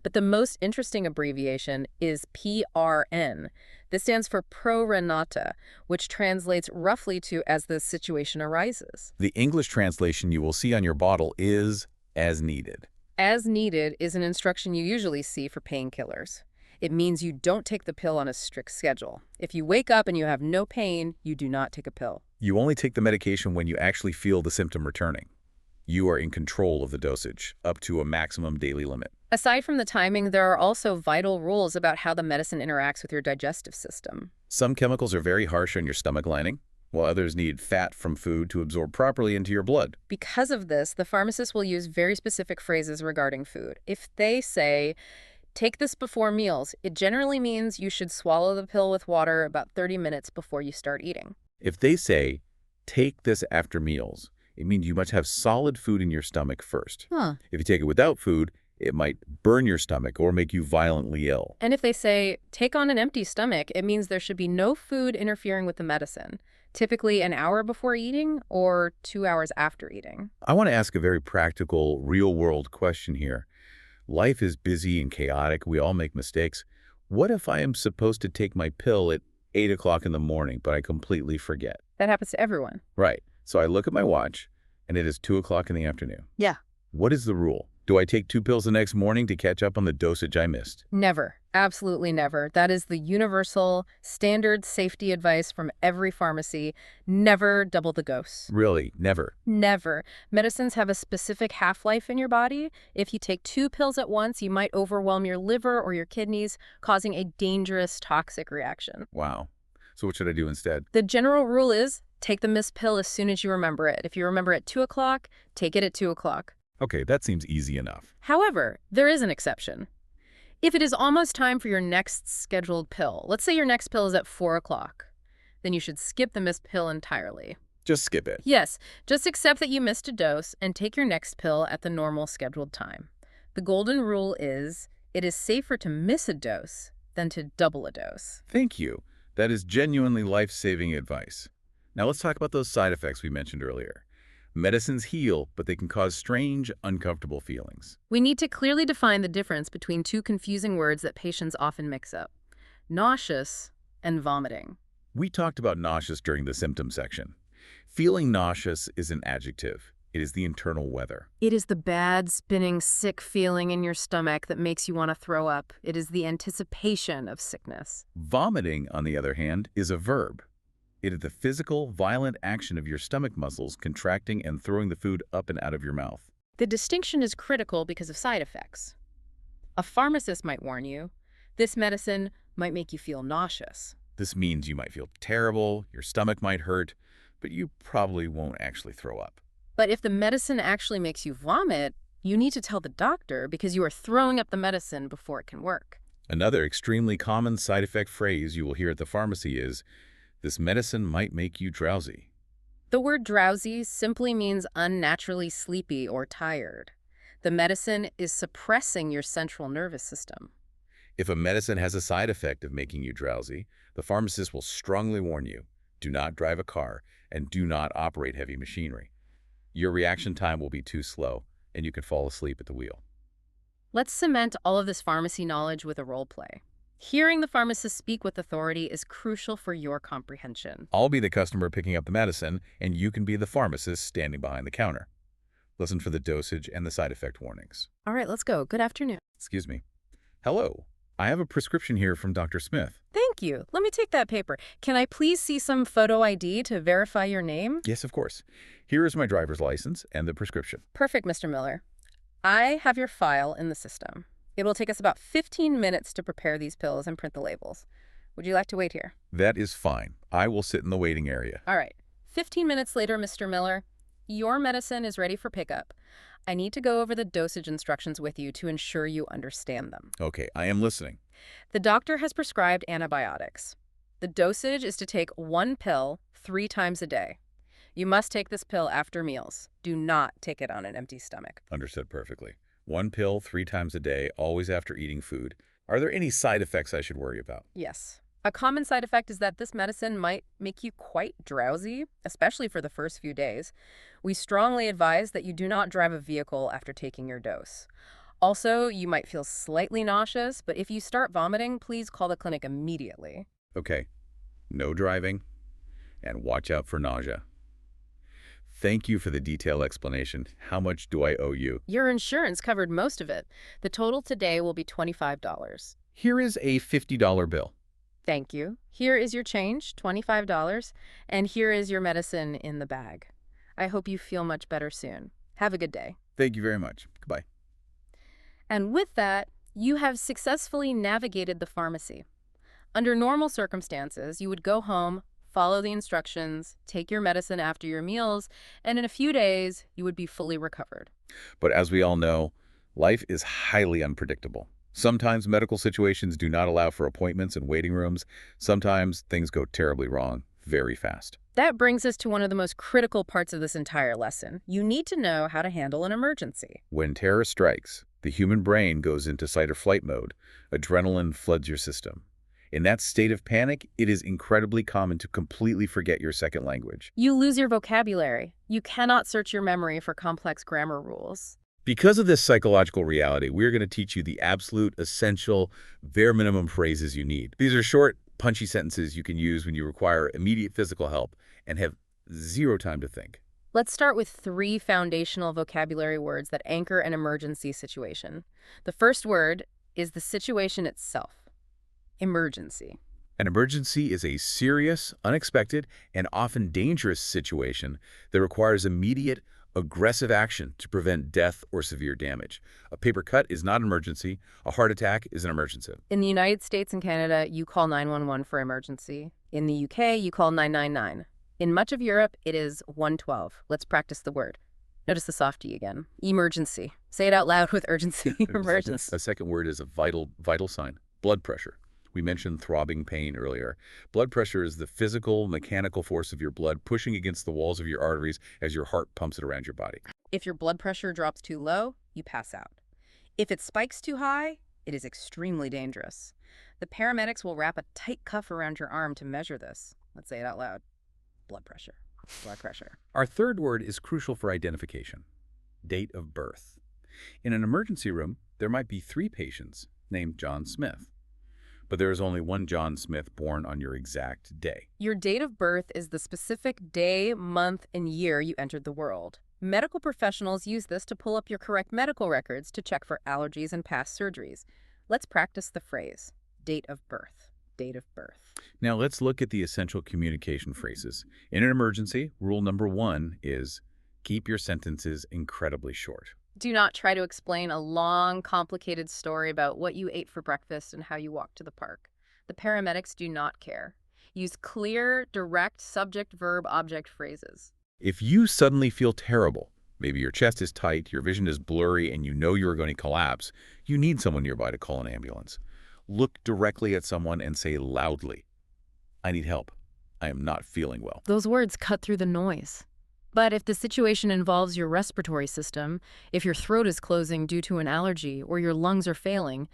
But the most interesting abbreviation is PRN. This stands for pro renata, which translates roughly to as the situation arises. The English translation you will see on your bottle is as needed. As needed is an instruction you usually see for painkillers. It means you don't take the pill on a strict schedule. If you wake up and you have no pain, you do not take a pill. You only take the medication when you actually feel the symptom returning. You are in control of the dosage, up to a maximum daily limit. Aside from the timing, there are also vital rules about how the medicine interacts with your digestive system. Some chemicals are very harsh on your stomach lining, while others need fat from food to absorb properly into your blood. Because of this, the pharmacist will use very specific phrases regarding food. If they say, take this before meals, it generally means you should swallow the pill with water about 30 minutes before you start eating. If they say, take this after meals, it means you must have solid food in your stomach first. If you take it without food, it might burn your stomach or make you violently ill. And if they say, take on an empty stomach, it means there should be no food interfering with the medicine, typically an hour before eating or 2 hours after eating. I want to ask a very practical, real-world question here. Life is busy and chaotic. We all make mistakes. What if I am supposed to take my pill at 8 o'clock in the morning, but I completely forget? That happens to everyone. Right. So I look at my watch, and it is 2 o'clock in the afternoon. Yeah. What is the rule? Do I take 2 pills the next morning to catch up on the dosage I missed? Never. Absolutely never. That is the universal standard safety advice from every pharmacy. Never double the dose. Really, never. Never. Medicines have a specific half-life in your body. If you take 2 pills at once, you might overwhelm your liver or your kidneys, causing a dangerous toxic reaction. Wow. So what should I do instead? The general rule is take the missed pill as soon as you remember it. If you remember at 2 o'clock, take it at 2 o'clock. Okay, that seems easy enough. However, there is an exception. If it is almost time for your next scheduled pill, let's say your next pill is at 4 o'clock, then you should skip the missed pill entirely. Just skip it. Yes, just accept that you missed a dose and take your next pill at the normal scheduled time. The golden rule is it is safer to miss a dose than to double a dose. Thank you. That is genuinely life-saving advice. Now let's talk about those side effects we mentioned earlier. Medicines heal, but they can cause strange, uncomfortable feelings. We need to clearly define the difference between 2 confusing words that patients often mix up: nauseous and vomiting. We talked about nauseous during the symptom section. Feeling nauseous is an adjective. It is the internal weather. It is the bad, spinning, sick feeling in your stomach that makes you want to throw up. It is the anticipation of sickness. Vomiting, on the other hand, is a verb. It is the physical, violent action of your stomach muscles contracting and throwing the food up and out of your mouth. The distinction is critical because of side effects. A pharmacist might warn you, this medicine might make you feel nauseous. This means you might feel terrible, your stomach might hurt, but you probably won't actually throw up. But if the medicine actually makes you vomit, you need to tell the doctor because you are throwing up the medicine before it can work. Another extremely common side effect phrase you will hear at the pharmacy is, "This medicine might make you drowsy." The word drowsy simply means unnaturally sleepy or tired. The medicine is suppressing your central nervous system. If a medicine has a side effect of making you drowsy, the pharmacist will strongly warn you, do not drive a car and do not operate heavy machinery. Your reaction time will be too slow, and you can fall asleep at the wheel. Let's cement all of this pharmacy knowledge with a role play. Hearing the pharmacist speak with authority is crucial for your comprehension. I'll be the customer picking up the medicine, and you can be the pharmacist standing behind the counter. Listen for the dosage and the side effect warnings. All right, let's go. Good afternoon. Excuse me. Hello. I have a prescription here from Dr. Smith. Thank you. Let me take that paper. Can I please see some photo ID to verify your name? Yes, of course. Here is my driver's license and the prescription. Perfect, Mr. Miller. I have your file in the system. It will take us about 15 minutes to prepare these pills and print the labels. Would you like to wait here? That is fine. I will sit in the waiting area. All right. 15 minutes later, Mr. Miller, your medicine is ready for pickup. I need to go over the dosage instructions with you to ensure you understand them. Okay, I am listening. The doctor has prescribed antibiotics. The dosage is to take 1 pill 3 times a day. You must take this pill after meals. Do not take it on an empty stomach. Understood perfectly. 1 pill 3 times a day, always after eating food. Are there any side effects I should worry about? Yes. A common side effect is that this medicine might make you quite drowsy, especially for the first few days. We strongly advise that you do not drive a vehicle after taking your dose. Also, you might feel slightly nauseous, but if you start vomiting, please call the clinic immediately. Okay. No driving, and watch out for nausea. Thank you for the detailed explanation. How much do I owe you? Your insurance covered most of it. The total today will be $25. Here is a $50 bill. Thank you. Here is your change, $25, and here is your medicine in the bag. I hope you feel much better soon. Have a good day. Thank you very much. Goodbye. And with that, you have successfully navigated the pharmacy. Under normal circumstances, you would go home, follow the instructions, take your medicine after your meals, and in a few days, you would be fully recovered. But as we all know, life is highly unpredictable. Sometimes medical situations do not allow for appointments and waiting rooms. Sometimes things go terribly wrong very fast. That brings us to one of the most critical parts of this entire lesson. You need to know how to handle an emergency. When terror strikes, the human brain goes into fight or flight mode. Adrenaline floods your system. In that state of panic, it is incredibly common to completely forget your second language. You lose your vocabulary. You cannot search your memory for complex grammar rules. Because of this psychological reality, we're going to teach you the absolute, essential, bare minimum phrases you need. These are short, punchy sentences you can use when you require immediate physical help and have zero time to think. Let's start with 3 foundational vocabulary words that anchor an emergency situation. The first word is the situation itself. Emergency. An emergency is a serious, unexpected, and often dangerous situation that requires immediate, aggressive action to prevent death or severe damage. A paper cut is not an emergency. A heart attack is an emergency. In the United States and Canada, you call 911 for emergency. In the UK, you call 999. In much of Europe, it is 112. Let's practice the word. Notice the softy again. Emergency. Say it out loud with urgency. Emergency. A second word is a vital sign. Blood pressure. We mentioned throbbing pain earlier. Blood pressure is the physical, mechanical force of your blood pushing against the walls of your arteries as your heart pumps it around your body. If your blood pressure drops too low, you pass out. If it spikes too high, it is extremely dangerous. The paramedics will wrap a tight cuff around your arm to measure this. Let's say it out loud. Blood pressure. Blood pressure. Our third word is crucial for identification. Date of birth. In an emergency room, there might be 3 patients named John Smith. But there is only one John Smith born on your exact day. Your date of birth is the specific day, month, and year you entered the world. Medical professionals use this to pull up your correct medical records to check for allergies and past surgeries. Let's practice the phrase, date of birth. Date of birth. Now let's look at the essential communication phrases. In an emergency, rule number 1 is keep your sentences incredibly short. Do not try to explain a long, complicated story about what you ate for breakfast and how you walked to the park. The paramedics do not care. Use clear, direct subject-verb-object phrases. If you suddenly feel terrible, maybe your chest is tight, your vision is blurry, and you know you are going to collapse, you need someone nearby to call an ambulance. Look directly at someone and say loudly, I need help. I am not feeling well. Those words cut through the noise. But if the situation involves your respiratory system, if your throat is closing due to an allergy or your lungs are failing,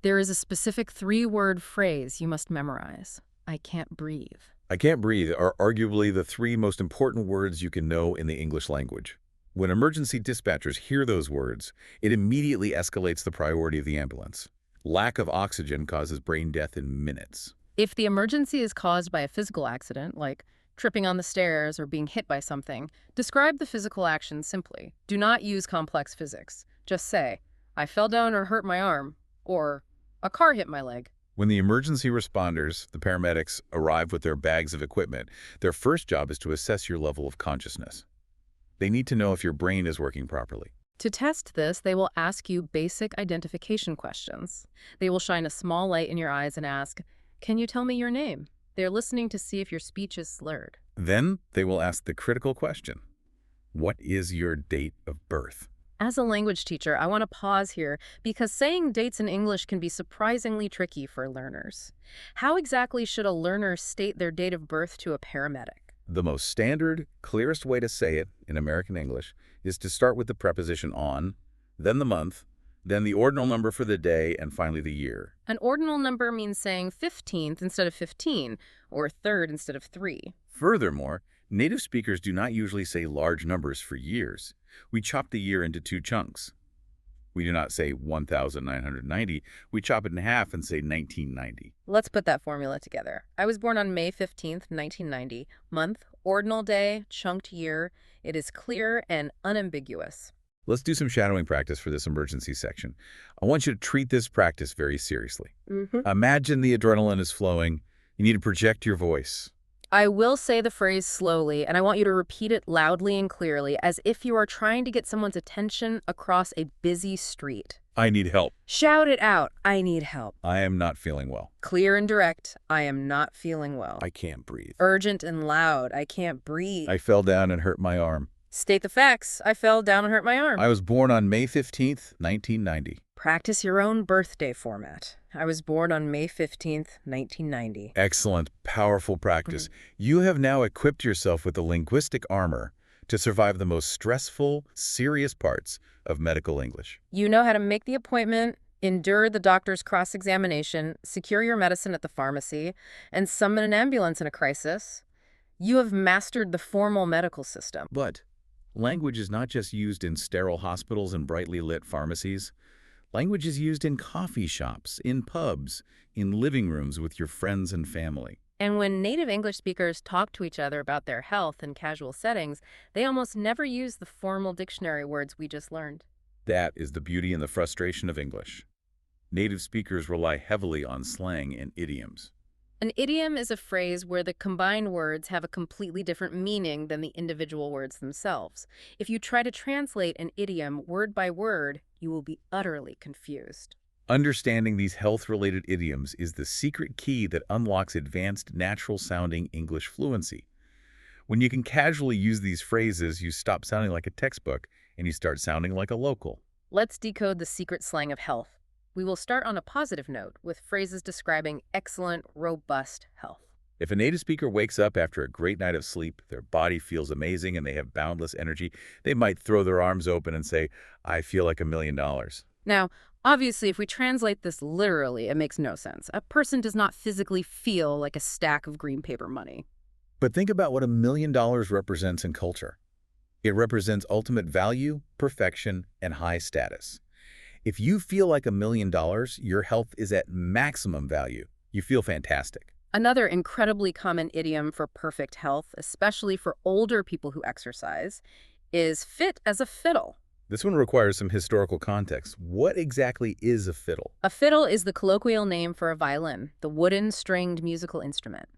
there is a specific 3-word phrase you must memorize. I can't breathe. I can't breathe are arguably the 3 most important words you can know in the English language. When emergency dispatchers hear those words, it immediately escalates the priority of the ambulance. Lack of oxygen causes brain death in minutes. If the emergency is caused by a physical accident, like tripping on the stairs or being hit by something, describe the physical action simply. Do not use complex physics. Just say, I fell down or hurt my arm, or a car hit my leg. When the emergency responders, the paramedics, arrive with their bags of equipment, their first job is to assess your level of consciousness. They need to know if your brain is working properly. To test this, they will ask you basic identification questions. They will shine a small light in your eyes and ask, can you tell me your name? They're listening to see if your speech is slurred. Then they will ask the critical question, what is your date of birth? As a language teacher, I want to pause here because saying dates in English can be surprisingly tricky for learners. How exactly should a learner state their date of birth to a paramedic? The most standard, clearest way to say it in American English is to start with the preposition on, then the month, then the ordinal number for the day, and finally the year. An ordinal number means saying 15th instead of 15, or 3rd instead of 3. Furthermore, native speakers do not usually say large numbers for years. We chop the year into 2 chunks. We do not say 1,990. We chop it in half and say 1990. Let's put that formula together. I was born on May 15th, 1990. Month, ordinal day, chunked year. It is clear and unambiguous. Let's do some shadowing practice for this emergency section. I want you to treat this practice very seriously. Imagine the adrenaline is flowing. You need to project your voice. I will say the phrase slowly, and I want you to repeat it loudly and clearly, as if you are trying to get someone's attention across a busy street. I need help. Shout it out. I need help. I am not feeling well. Clear and direct. I am not feeling well. I can't breathe. Urgent and loud. I can't breathe. I fell down and hurt my arm. State the facts. I fell down and hurt my arm. I was born on May 15th, 1990. Practice your own birthday format. I was born on May 15th, 1990. Excellent, powerful practice. You have now equipped yourself with the linguistic armor to survive the most stressful, serious parts of medical English. You know how to make the appointment, endure the doctor's cross-examination, secure your medicine at the pharmacy, and summon an ambulance in a crisis. You have mastered the formal medical system. But language is not just used in sterile hospitals and brightly lit pharmacies. Language is used in coffee shops, in pubs, in living rooms with your friends and family. And when native English speakers talk to each other about their health in casual settings, they almost never use the formal dictionary words we just learned. That is the beauty and the frustration of English. Native speakers rely heavily on slang and idioms. An idiom is a phrase where the combined words have a completely different meaning than the individual words themselves. If you try to translate an idiom word by word, you will be utterly confused. Understanding these health-related idioms is the secret key that unlocks advanced, natural-sounding English fluency. When you can casually use these phrases, you stop sounding like a textbook and you start sounding like a local. Let's decode the secret slang of health. We will start on a positive note with phrases describing excellent, robust health. If a native speaker wakes up after a great night of sleep, their body feels amazing and they have boundless energy, they might throw their arms open and say, "I feel like $1,000,000." Now, obviously, if we translate this literally, it makes no sense. A person does not physically feel like a stack of green paper money. But think about what $1,000,000 represents in culture. It represents ultimate value, perfection, and high status. If you feel like $1,000,000, your health is at maximum value. You feel fantastic. Another incredibly common idiom for perfect health, especially for older people who exercise, is fit as a fiddle. This one requires some historical context. What exactly is a fiddle? A fiddle is the colloquial name for a violin, the wooden stringed musical instrument.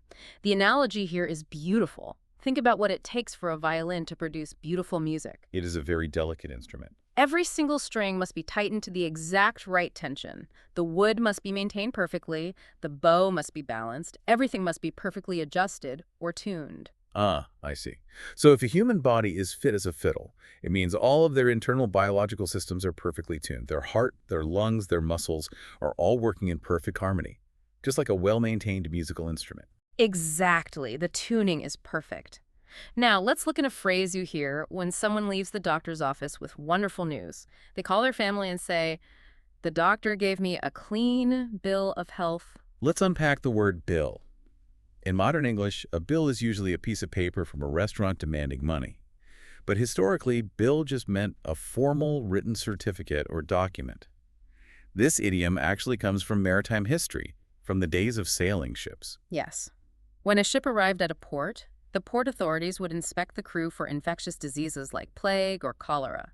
The analogy here is beautiful. Think about what it takes for a violin to produce beautiful music. It is a very delicate instrument. Every single string must be tightened to the exact right tension. The wood must be maintained perfectly, the bow must be balanced, everything must be perfectly adjusted or tuned. Ah, I see. So if a human body is fit as a fiddle, it means all of their internal biological systems are perfectly tuned. Their heart, their lungs, their muscles are all working in perfect harmony, just like a well-maintained musical instrument. Exactly. The tuning is perfect. Now, let's look at a phrase you hear when someone leaves the doctor's office with wonderful news. They call their family and say, "The doctor gave me a clean bill of health." Let's unpack the word bill. In modern English, a bill is usually a piece of paper from a restaurant demanding money. But historically, bill just meant a formal written certificate or document. This idiom actually comes from maritime history, from the days of sailing ships. Yes. When a ship arrived at a port, the port authorities would inspect the crew for infectious diseases like plague or cholera.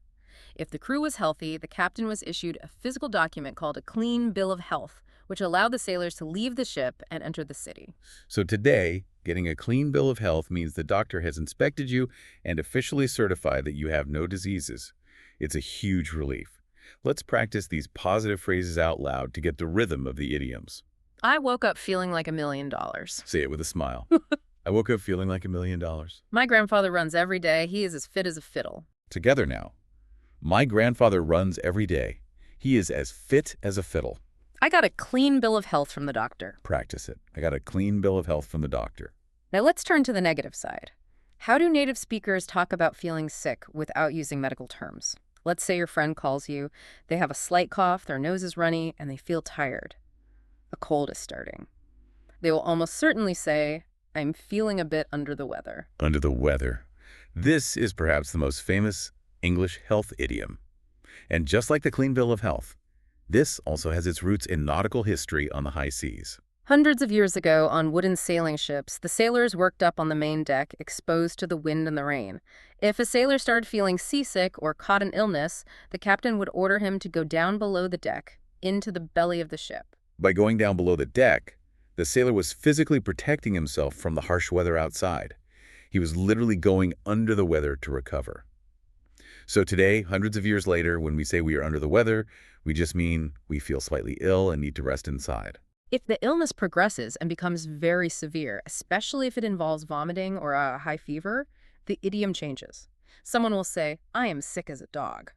If the crew was healthy, the captain was issued a physical document called a clean bill of health, which allowed the sailors to leave the ship and enter the city. So today, getting a clean bill of health means the doctor has inspected you and officially certified that you have no diseases. It's a huge relief. Let's practice these positive phrases out loud to get the rhythm of the idioms. I woke up feeling like $1,000,000. Say it with a smile. I woke up feeling like $1,000,000. My grandfather runs every day. He is as fit as a fiddle. Together now. My grandfather runs every day. He is as fit as a fiddle. I got a clean bill of health from the doctor. Practice it. I got a clean bill of health from the doctor. Now let's turn to the negative side. How do native speakers talk about feeling sick without using medical terms? Let's say your friend calls you. They have a slight cough, their nose is runny, and they feel tired. A cold is starting. They will almost certainly say, "I'm feeling a bit under the weather." Under the weather. This is perhaps the most famous English health idiom. And just like the clean bill of health, this also has its roots in nautical history on the high seas. Hundreds of years ago, on wooden sailing ships, the sailors worked up on the main deck, exposed to the wind and the rain. If a sailor started feeling seasick or caught an illness, the captain would order him to go down below the deck, into the belly of the ship. By going down below the deck, the sailor was physically protecting himself from the harsh weather outside. He was literally going under the weather to recover. So today, hundreds of years later, when we say we are under the weather, we just mean we feel slightly ill and need to rest inside. If the illness progresses and becomes very severe, especially if it involves vomiting or a high fever, the idiom changes. Someone will say, "I am sick as a dog."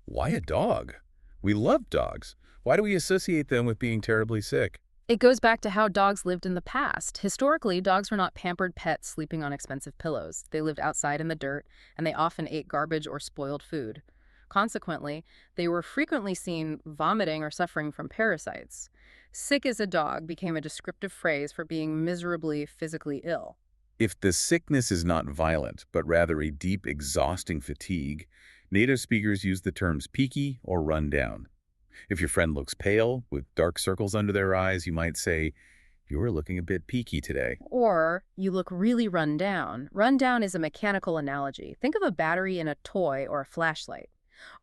Why a dog? We love dogs. Why do we associate them with being terribly sick? It goes back to how dogs lived in the past. Historically, dogs were not pampered pets sleeping on expensive pillows. They lived outside in the dirt, and they often ate garbage or spoiled food. Consequently, they were frequently seen vomiting or suffering from parasites. Sick as a dog became a descriptive phrase for being miserably physically ill. If the sickness is not violent, but rather a deep, exhausting fatigue, native speakers use the terms peaky or run down. If your friend looks pale, with dark circles under their eyes, you might say, "You're looking a bit peaky today." Or, "You look really run down." Run down is a mechanical analogy. Think of a battery in a toy or a flashlight.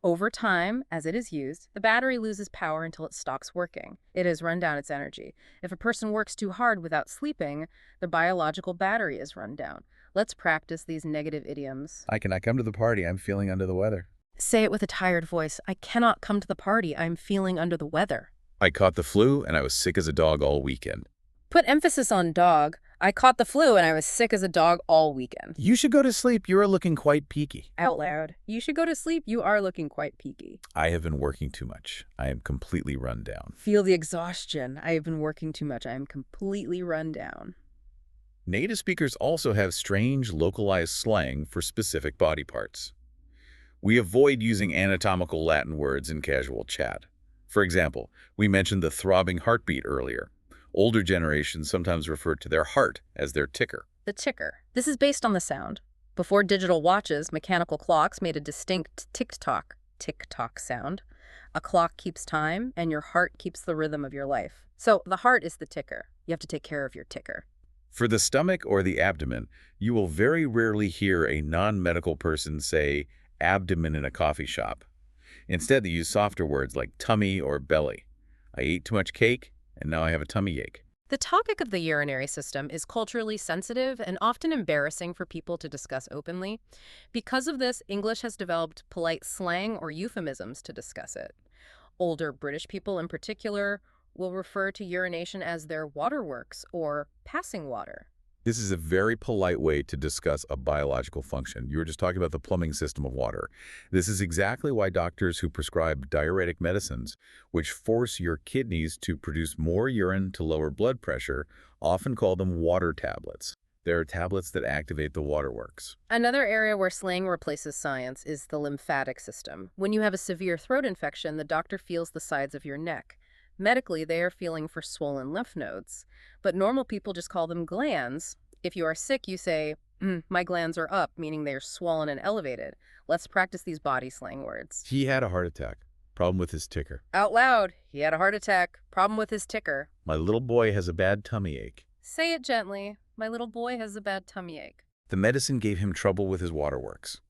Over time, as it is used, the battery loses power until it stops working. It has run down its energy. If a person works too hard without sleeping, the biological battery is run down. Let's practice these negative idioms. I cannot come to the party. I'm feeling under the weather. Say it with a tired voice. I cannot come to the party. I'm feeling under the weather. I caught the flu and I was sick as a dog all weekend. Put emphasis on dog. I caught the flu and I was sick as a dog all weekend. You should go to sleep. You are looking quite peaky. Out loud. You should go to sleep. You are looking quite peaky. I have been working too much. I am completely run down. Feel the exhaustion. I have been working too much. I am completely run down. Native speakers also have strange localized slang for specific body parts. We avoid using anatomical Latin words in casual chat. For example, we mentioned the throbbing heartbeat earlier. Older generations sometimes refer to their heart as their ticker. The ticker. This is based on the sound. Before digital watches, mechanical clocks made a distinct tick-tock sound. A clock keeps time, and your heart keeps the rhythm of your life. So the heart is the ticker. You have to take care of your ticker. For the stomach or the abdomen, you will very rarely hear a non-medical person say abdomen in a coffee shop. Instead, they use softer words like tummy or belly. I ate too much cake, and now I have a tummy ache. The topic of the urinary system is culturally sensitive and often embarrassing for people to discuss openly. Because of this, English has developed polite slang or euphemisms to discuss it. Older British people in particular will refer to urination as their waterworks or passing water. This is a very polite way to discuss a biological function. You were just talking about the plumbing system of water. This is exactly why doctors who prescribe diuretic medicines, which force your kidneys to produce more urine to lower blood pressure, often call them water tablets. They are tablets that activate the waterworks. Another area where slang replaces science is the lymphatic system. When you have a severe throat infection, the doctor feels the sides of your neck. Medically, they are feeling for swollen lymph nodes, but normal people just call them glands. If you are sick, you say, my glands are up, meaning they are swollen and elevated. Let's practice these body slang words. He had a heart attack. Problem with his ticker. Out loud. He had a heart attack. Problem with his ticker. My little boy has a bad tummy ache. Say it gently. My little boy has a bad tummy ache. The medicine gave him trouble with his waterworks.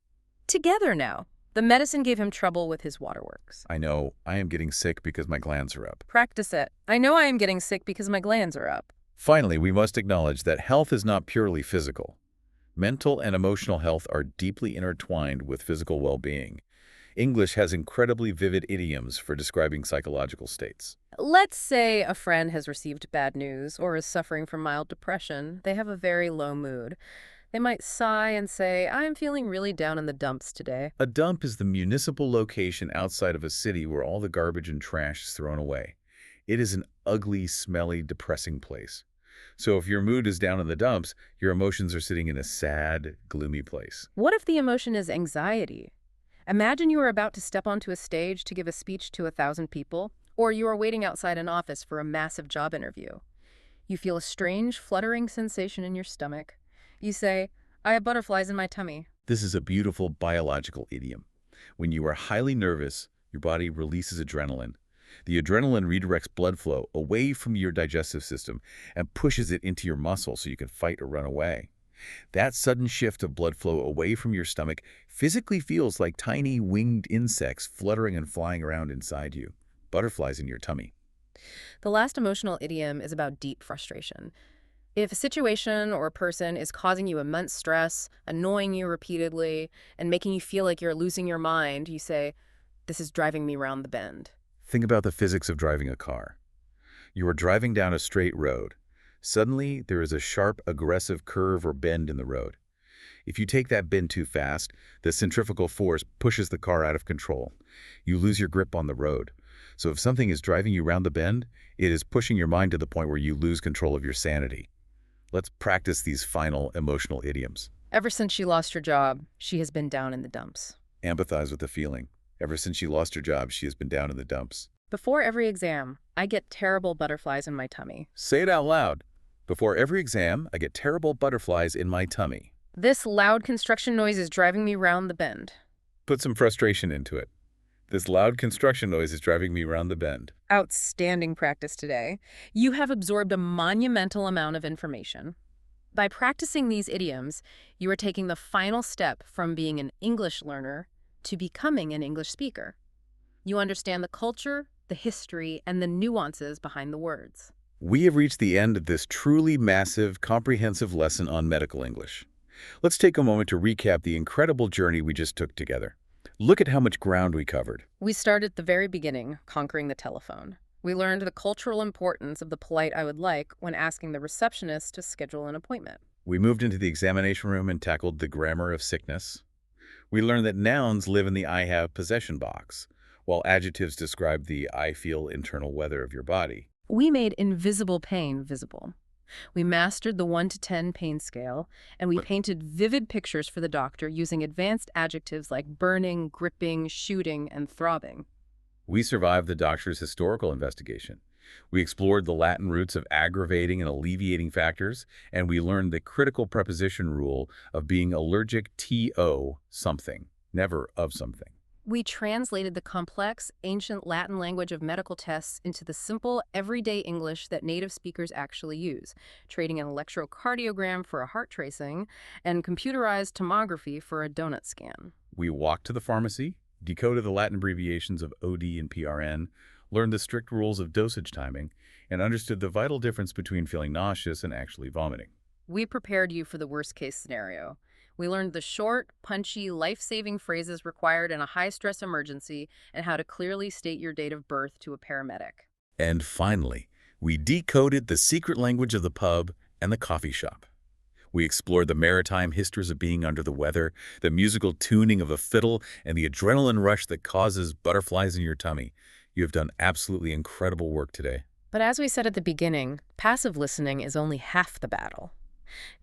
Together now. The medicine gave him trouble with his waterworks. I know I am getting sick because my glands are up. Practice it. I know I am getting sick because my glands are up. Finally, we must acknowledge that health is not purely physical. Mental and emotional health are deeply intertwined with physical well-being. English has incredibly vivid idioms for describing psychological states. Let's say a friend has received bad news or is suffering from mild depression. They have a very low mood. They might sigh and say, I'm feeling really down in the dumps today. A dump is the municipal location outside of a city where all the garbage and trash is thrown away. It is an ugly, smelly, depressing place. So if your mood is down in the dumps, your emotions are sitting in a sad, gloomy place. What if the emotion is anxiety? Imagine you are about to step onto a stage to give a speech to 1,000 people, or you are waiting outside an office for a massive job interview. You feel a strange, fluttering sensation in your stomach. You say, I have butterflies in my tummy. This is a beautiful biological idiom. When you are highly nervous, your body releases adrenaline. The adrenaline redirects blood flow away from your digestive system and pushes it into your muscle so you can fight or run away. That sudden shift of blood flow away from your stomach physically feels like tiny winged insects fluttering and flying around inside you. Butterflies in your tummy. The last emotional idiom is about deep frustration. If a situation or a person is causing you immense stress, annoying you repeatedly, and making you feel like you're losing your mind, you say, this is driving me round the bend. Think about the physics of driving a car. You are driving down a straight road. Suddenly, there is a sharp, aggressive curve or bend in the road. If you take that bend too fast, the centrifugal force pushes the car out of control. You lose your grip on the road. So if something is driving you round the bend, it is pushing your mind to the point where you lose control of your sanity. Let's practice these final emotional idioms. Ever since she lost her job, she has been down in the dumps. Empathize with the feeling. Ever since she lost her job, she has been down in the dumps. Before every exam, I get terrible butterflies in my tummy. Say it out loud. Before every exam, I get terrible butterflies in my tummy. This loud construction noise is driving me round the bend. Put some frustration into it. This loud construction noise is driving me round the bend. Outstanding practice today. You have absorbed a monumental amount of information. By practicing these idioms, you are taking the final step from being an English learner to becoming an English speaker. You understand the culture, the history, and the nuances behind the words. We have reached the end of this truly massive, comprehensive lesson on medical English. Let's take a moment to recap the incredible journey we just took together. Look at how much ground we covered. We started at the very beginning, conquering the telephone. We learned the cultural importance of the polite "I would like" when asking the receptionist to schedule an appointment. We moved into the examination room and tackled the grammar of sickness. We learned that nouns live in the I have possession box, while adjectives describe the I feel internal weather of your body. We made invisible pain visible. We mastered the 1 to 10 pain scale, and we painted vivid pictures for the doctor using advanced adjectives like burning, gripping, shooting, and throbbing. We survived the doctor's historical investigation. We explored the Latin roots of aggravating and alleviating factors, and we learned the critical preposition rule of being allergic to something, never of something. We translated the complex, ancient Latin language of medical tests into the simple, everyday English that native speakers actually use, trading an electrocardiogram for a heart tracing and computerized tomography for a donut scan. We walked to the pharmacy, decoded the Latin abbreviations of OD and PRN, learned the strict rules of dosage timing, and understood the vital difference between feeling nauseous and actually vomiting. We prepared you for the worst-case scenario. We learned the short, punchy, life-saving phrases required in a high-stress emergency and how to clearly state your date of birth to a paramedic. And finally, we decoded the secret language of the pub and the coffee shop. We explored the maritime histories of being under the weather, the musical tuning of a fiddle, and the adrenaline rush that causes butterflies in your tummy. You have done absolutely incredible work today. But as we said at the beginning, passive listening is only half the battle.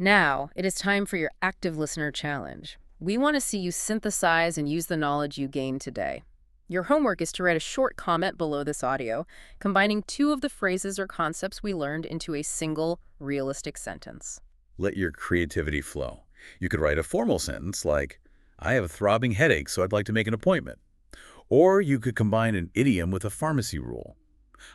Now, it is time for your active listener challenge. We want to see you synthesize and use the knowledge you gained today. Your homework is to write a short comment below this audio, combining 2 of the phrases or concepts we learned into a single, realistic sentence. Let your creativity flow. You could write a formal sentence like, I have a throbbing headache, so I'd like to make an appointment. Or you could combine an idiom with a pharmacy rule.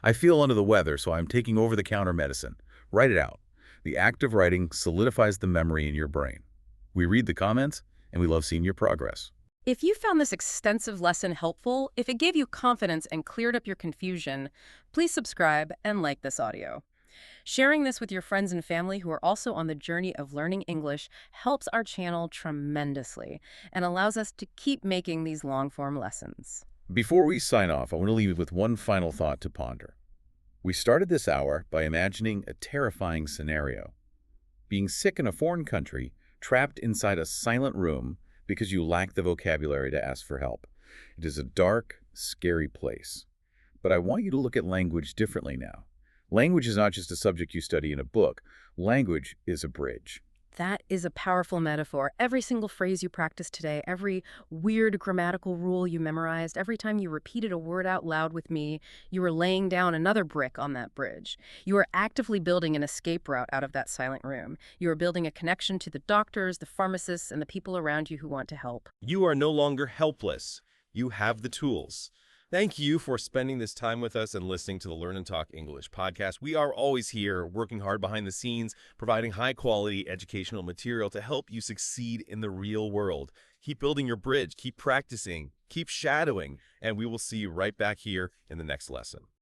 I feel under the weather, so I'm taking over-the-counter medicine. Write it out. The act of writing solidifies the memory in your brain. We read the comments, and we love seeing your progress. If you found this extensive lesson helpful, if it gave you confidence and cleared up your confusion, please subscribe and like this audio. Sharing this with your friends and family who are also on the journey of learning English helps our channel tremendously and allows us to keep making these long-form lessons. Before we sign off, I want to leave you with one final thought to ponder. We started this hour by imagining a terrifying scenario. Being sick in a foreign country, trapped inside a silent room because you lack the vocabulary to ask for help. It is a dark, scary place. But I want you to look at language differently now. Language is not just a subject you study in a book. Language is a bridge. That is a powerful metaphor. Every single phrase you practiced today, every weird grammatical rule you memorized, every time you repeated a word out loud with me, you were laying down another brick on that bridge. You are actively building an escape route out of that silent room. You are building a connection to the doctors, the pharmacists, and the people around you who want to help. You are no longer helpless. You have the tools. Thank you for spending this time with us and listening to the Learn and Talk English podcast. We are always here working hard behind the scenes, providing high-quality educational material to help you succeed in the real world. Keep building your bridge, keep practicing, keep shadowing, and we will see you right back here in the next lesson.